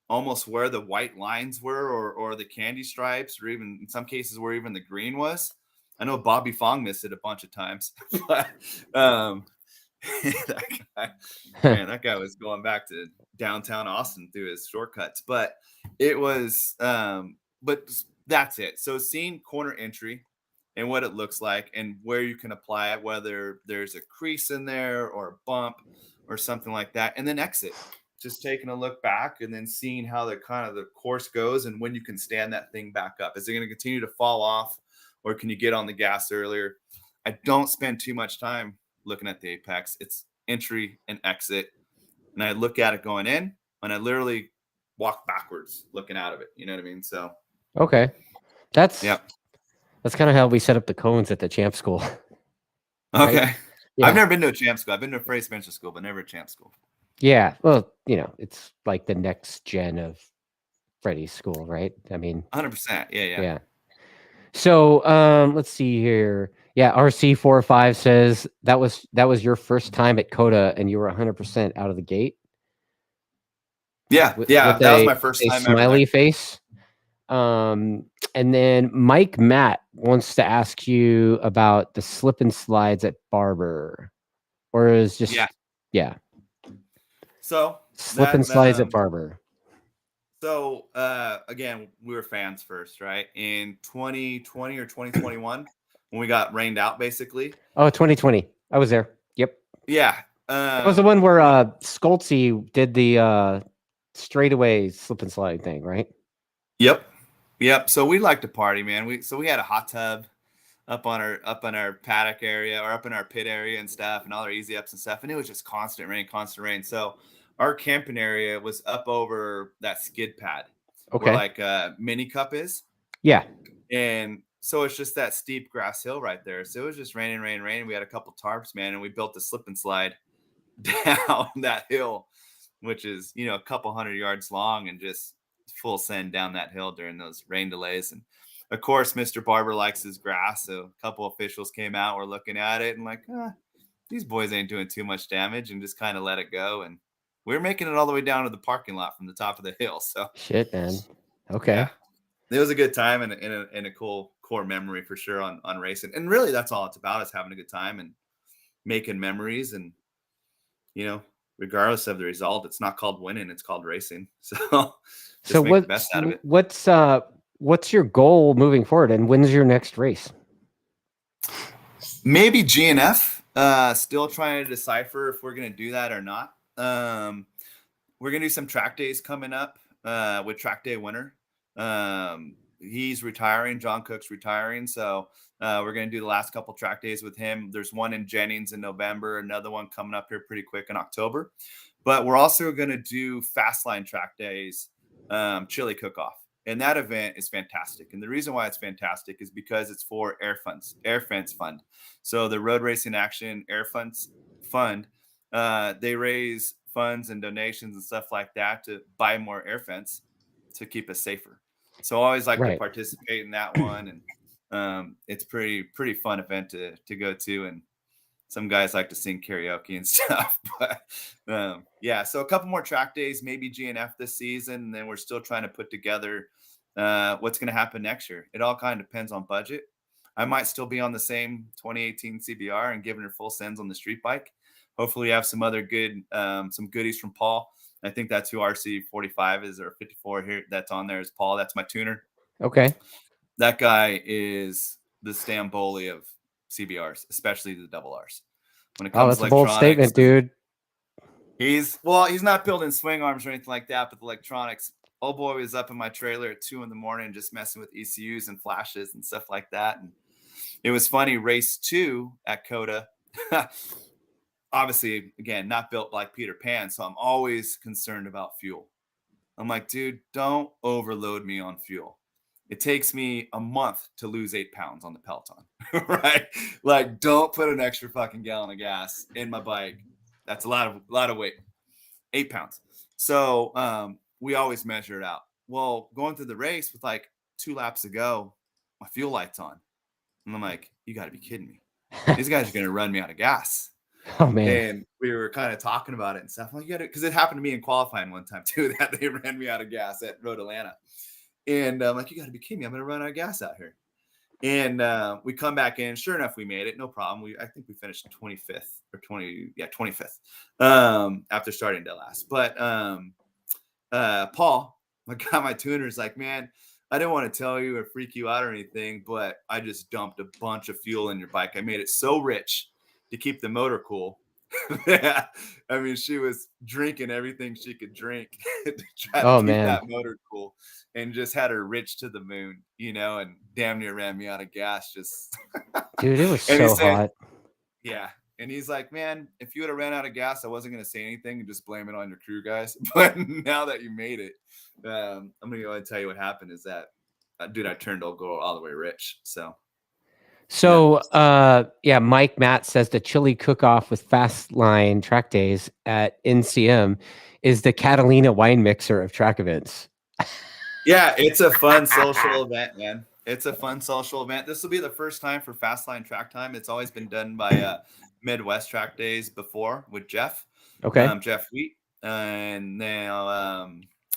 almost where the white lines were, or the candy stripes, or even in some cases where even the green was. I know Bobby Fong missed it a bunch of times. But that guy was going back to downtown Austin through his shortcuts. But it was but that's it. So seeing corner entry and what it looks like and where you can apply it, whether there's a crease in there or a bump or something like that, and then exit. Just taking a look back and then seeing how the kind of the course goes and when you can stand that thing back up. Is it going to continue to fall off, or can you get on the gas earlier? I don't spend too much time looking at the apex. It's entry and exit, and I look at it going in, and I literally walk backwards looking out of it. You know what I mean? So Okay. That's yeah. That's kind of how we set up the cones at the champ school. Okay. Right? Yeah. I've never been to a champ school. I've been to a Freddie Spencer school, but never a champ school. Yeah. Well, it's like the next gen of Freddie's school, right? I mean, 100%. Yeah. yeah. So, let's see here. Yeah, RC45 says that was your first time at COTA and you were 100% out of the gate. Yeah. With That was my first time ever. Smiley face. And then Mike Matt wants to ask you about the slip and slides at Barber, or is just yeah. So slip and slides at Barber. So again, we were fans first, right? In 2020 or 2021, when we got rained out, basically. Oh, 2020. I was there. Yep. Yeah. That was the one where Skoltzy did the straightaway slip and slide thing, right? Yep. So we like to party, man. We had a hot tub up on our paddock area or up in our pit area and stuff, and all our easy ups and stuff, and it was just constant rain. So our camping area was up over that skid pad, where like Mini Cup is. Yeah. And so it's just that steep grass hill right there. So it was just raining. We had a couple tarps, man, and we built a slip and slide down that hill, which is a couple 100 yards long, and just full send down that hill during those rain delays. And of course, Mr. Barber likes his grass, so a couple officials came out, were looking at it and like, these boys ain't doing too much damage, and just kind of let it go. And we're making it all the way down to the parking lot from the top of the hill. So shit, man. Okay. Yeah. It was a good time and a cool core memory for sure on racing. And really that's all it's about, is having a good time and making memories. And, regardless of the result, it's not called winning, it's called racing. So make the best out of it. What's your goal moving forward, and when's your next race? Maybe GNF. Still trying to decipher if we're going to do that or not. We're going to do some track days coming up with track day winner. He's retiring. John Cook's retiring. So we're going to do the last couple track days with him. There's one in Jennings in November, another one coming up here pretty quick in October. But we're also going to do Fastline track days, chili cook-off. And that event is fantastic. And the reason why it's fantastic is because it's for Air Fence Fund. So the Road Racing Action Air Fence Fund, they raise funds and donations and stuff like that to buy more air fence to keep us safer. So I always like to participate in that one. And it's pretty fun event to go to. And some guys like to sing karaoke and stuff. But so a couple more track days, maybe GNF this season. And then we're still trying to put together what's going to happen next year. It all kind of depends on budget. I might still be on the same 2018 CBR and giving her full sends on the street bike. Hopefully we have some other good, some goodies from Paul. I think that's who RC45 is, or 54 here. That's on there is Paul. That's my tuner. Okay. That guy is the Stamboli of CBRs, especially the double Rs. When it comes that's a bold statement, dude. He's not building swing arms or anything like that, but the electronics. Old boy was up in my trailer at 2 a.m. just messing with ECUs and flashes and stuff like that. And it was funny. Race 2 at COTA. Obviously, again, not built like Peter Pan, so I'm always concerned about fuel. I'm like, dude, don't overload me on fuel. It takes me a month to lose 8 pounds on the Peloton, right? Like, don't put an extra fucking gallon of gas in my bike. That's a lot of weight, 8 pounds. So we always measure it out. Well, going through the race with like 2 laps to go, my fuel light's on. And I'm like, you got to be kidding me. These guys are going to run me out of gas. Oh, man. And we were kind of talking about it and stuff. I'm like, because it happened to me in qualifying one time too, that they ran me out of gas at Road Atlanta. And I'm like, you got to be kidding me. I'm going to run out of gas out here. And we come back in. Sure enough, we made it. No problem. I think we finished 25th or 25th after starting dead last. But Paul, my tuner, is like, man, I didn't want to tell you or freak you out or anything, but I just dumped a bunch of fuel in your bike. I made it so rich to keep the motor cool. Yeah, I mean, she was drinking everything she could drink to try to Oh keep man, that motor cool, and just had her rich to the moon, and damn near ran me out of gas. Just dude, it was and he so said, hot. yeah. And he's like, man, if you would have ran out of gas, I wasn't going to say anything and just blame it on your crew guys. But now that you made it, I'm going to go ahead and tell you what happened is that, dude, I turned old girl all the way rich. So, So, yeah, Mike Matt says the chili cook-off with Fast Line Track Days at NCM is the Catalina wine mixer of track events. yeah, it's a fun social event, man. It's a fun social event. This will be the first time for Fastline Track Time. It's always been done by Midwest Track Days before with Jeff, Okay. Jeff Wheat, and now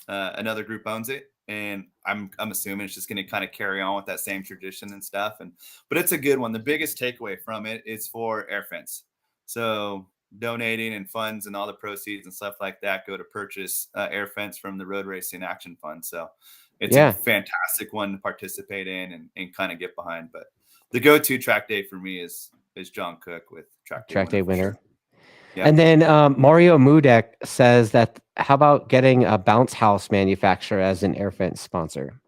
another group owns it. And I'm assuming it's just going to kind of carry on with that same tradition and stuff. But it's a good one. The biggest takeaway from it is for air fence. So donating and funds and all the proceeds and stuff like that go to purchase air fence from the Road Racing Action Fund. So it's a fantastic one to participate in and kind of get behind. But the go-to track day for me is John Cook with track day winner. Sure. Yeah. And then Mario Mudek says that how about getting a bounce house manufacturer as an air fence sponsor?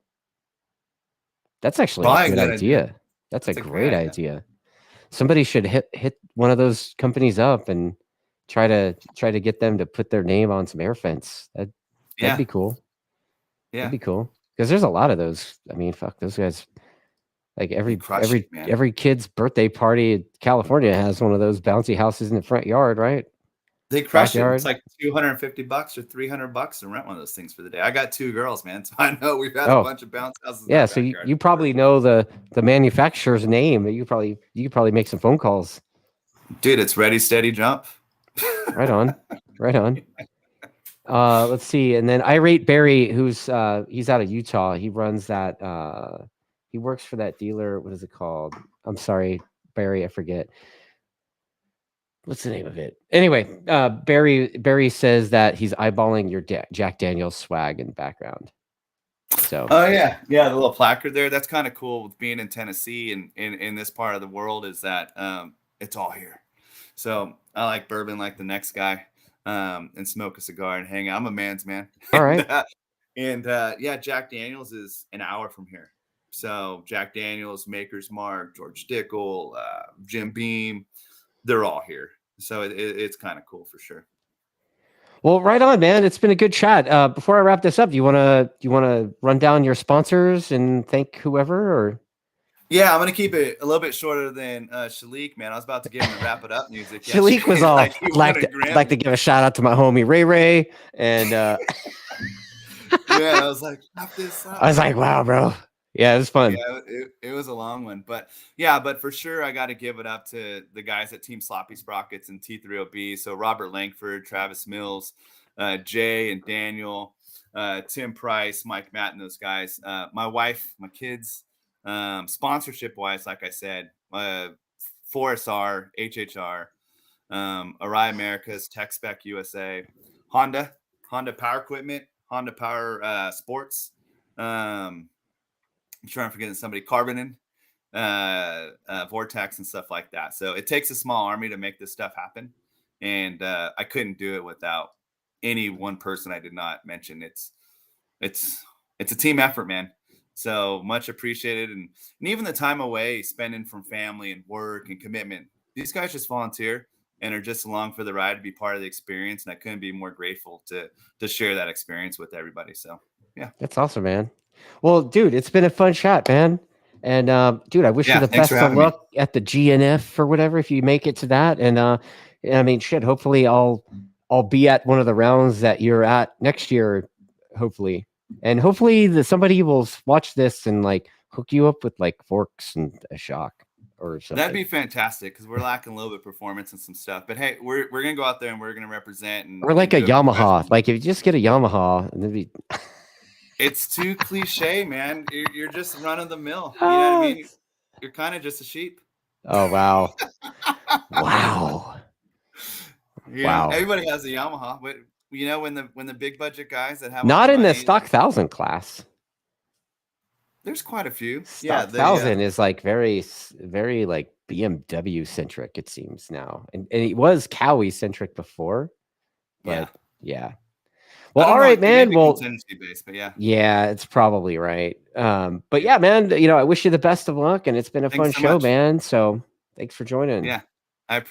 That's actually a good idea. That's a great idea. Somebody should hit one of those companies up and try to get them to put their name on some air fence. That'd be cool. Yeah, that'd be cool because there's a lot of those. I mean, fuck those guys. Like every kid's birthday party in California has one of those bouncy houses in the front yard, right? They crush it. It's like $250 or $300 to rent one of those things for the day. I got 2 girls, man, so I know we've had a bunch of bounce houses. Yeah, so you probably know the manufacturer's name. You could probably make some phone calls. Dude, it's Ready, Steady, Jump. Right on. Let's see, and then Irate Barry, who's he's out of Utah. He runs that. He works for that dealer. What is it called? I'm sorry, Barry. I forget. What's the name of it? Anyway, Barry says that he's eyeballing your Jack Daniels swag in the background. So. Oh yeah, the little placard there. That's kind of cool with being in Tennessee and in this part of the world is that it's all here. So I like bourbon like the next guy, and smoke a cigar and hang out. I'm a man's man. All right. Yeah, Jack Daniels is an hour from here. So Jack Daniels, Maker's Mark, George Dickel, Jim Beam. They're all here. So it's kind of cool for sure. Well, right on, man. It's been a good chat. Before I wrap this up, do you want to run down your sponsors and thank whoever or? Yeah, I'm going to keep it a little bit shorter than Shalik, man. I was about to give him the wrap it up music. Shalik was all I'd like to give a shout out to my homie Ray and yeah, I was like, wrap this up. I was like, wow, bro. Yeah, it was fun. Yeah, it was a long one, but for sure, I got to give it up to the guys at Team Sloppy Sprockets and T3OB. So Robert Langford, Travis Mills, Jay and Daniel, Tim Price, Mike Matt, and those guys. My wife, my kids, sponsorship wise, like I said, Forest R, HHR, Arai Americas, Tech Spec USA, Honda Power Equipment, Honda Power Sports. I'm trying to forget somebody, Carbonin, Vortex and stuff like that. So it takes a small army to make this stuff happen. And I couldn't do it without any one person I did not mention. It's a team effort, man. So much appreciated. And even the time away spending from family and work and commitment, these guys just volunteer and are just along for the ride to be part of the experience. And I couldn't be more grateful to share that experience with everybody. So, yeah. That's awesome, man. Well, dude, it's been a fun chat, man. And dude, I wish you the best of luck at the GNF or whatever if you make it to that. And I mean, shit, hopefully I'll be at one of the rounds that you're at next year, hopefully. And hopefully somebody will watch this and like hook you up with like forks and a shock or something. That'd be fantastic because we're lacking a little bit of performance and some stuff. But hey, we're gonna go out there and we're gonna represent or like a Yamaha. Like if you just get a Yamaha and then be it's too cliche, man. You're just run of the mill. You know what I mean? You're kind of just a sheep. Oh wow. Wow. Wow. Everybody has a Yamaha, but when the big budget guys that have not in the stock 1000 class. There's quite a few. Stock 1000 is like very like BMW centric, it seems now, and it was Cowie centric before, but yeah. Well, all right, man. Well, based, but yeah, it's probably right. But yeah, man, I wish you the best of luck, and it's been a fun show, man. So thanks for joining. Yeah.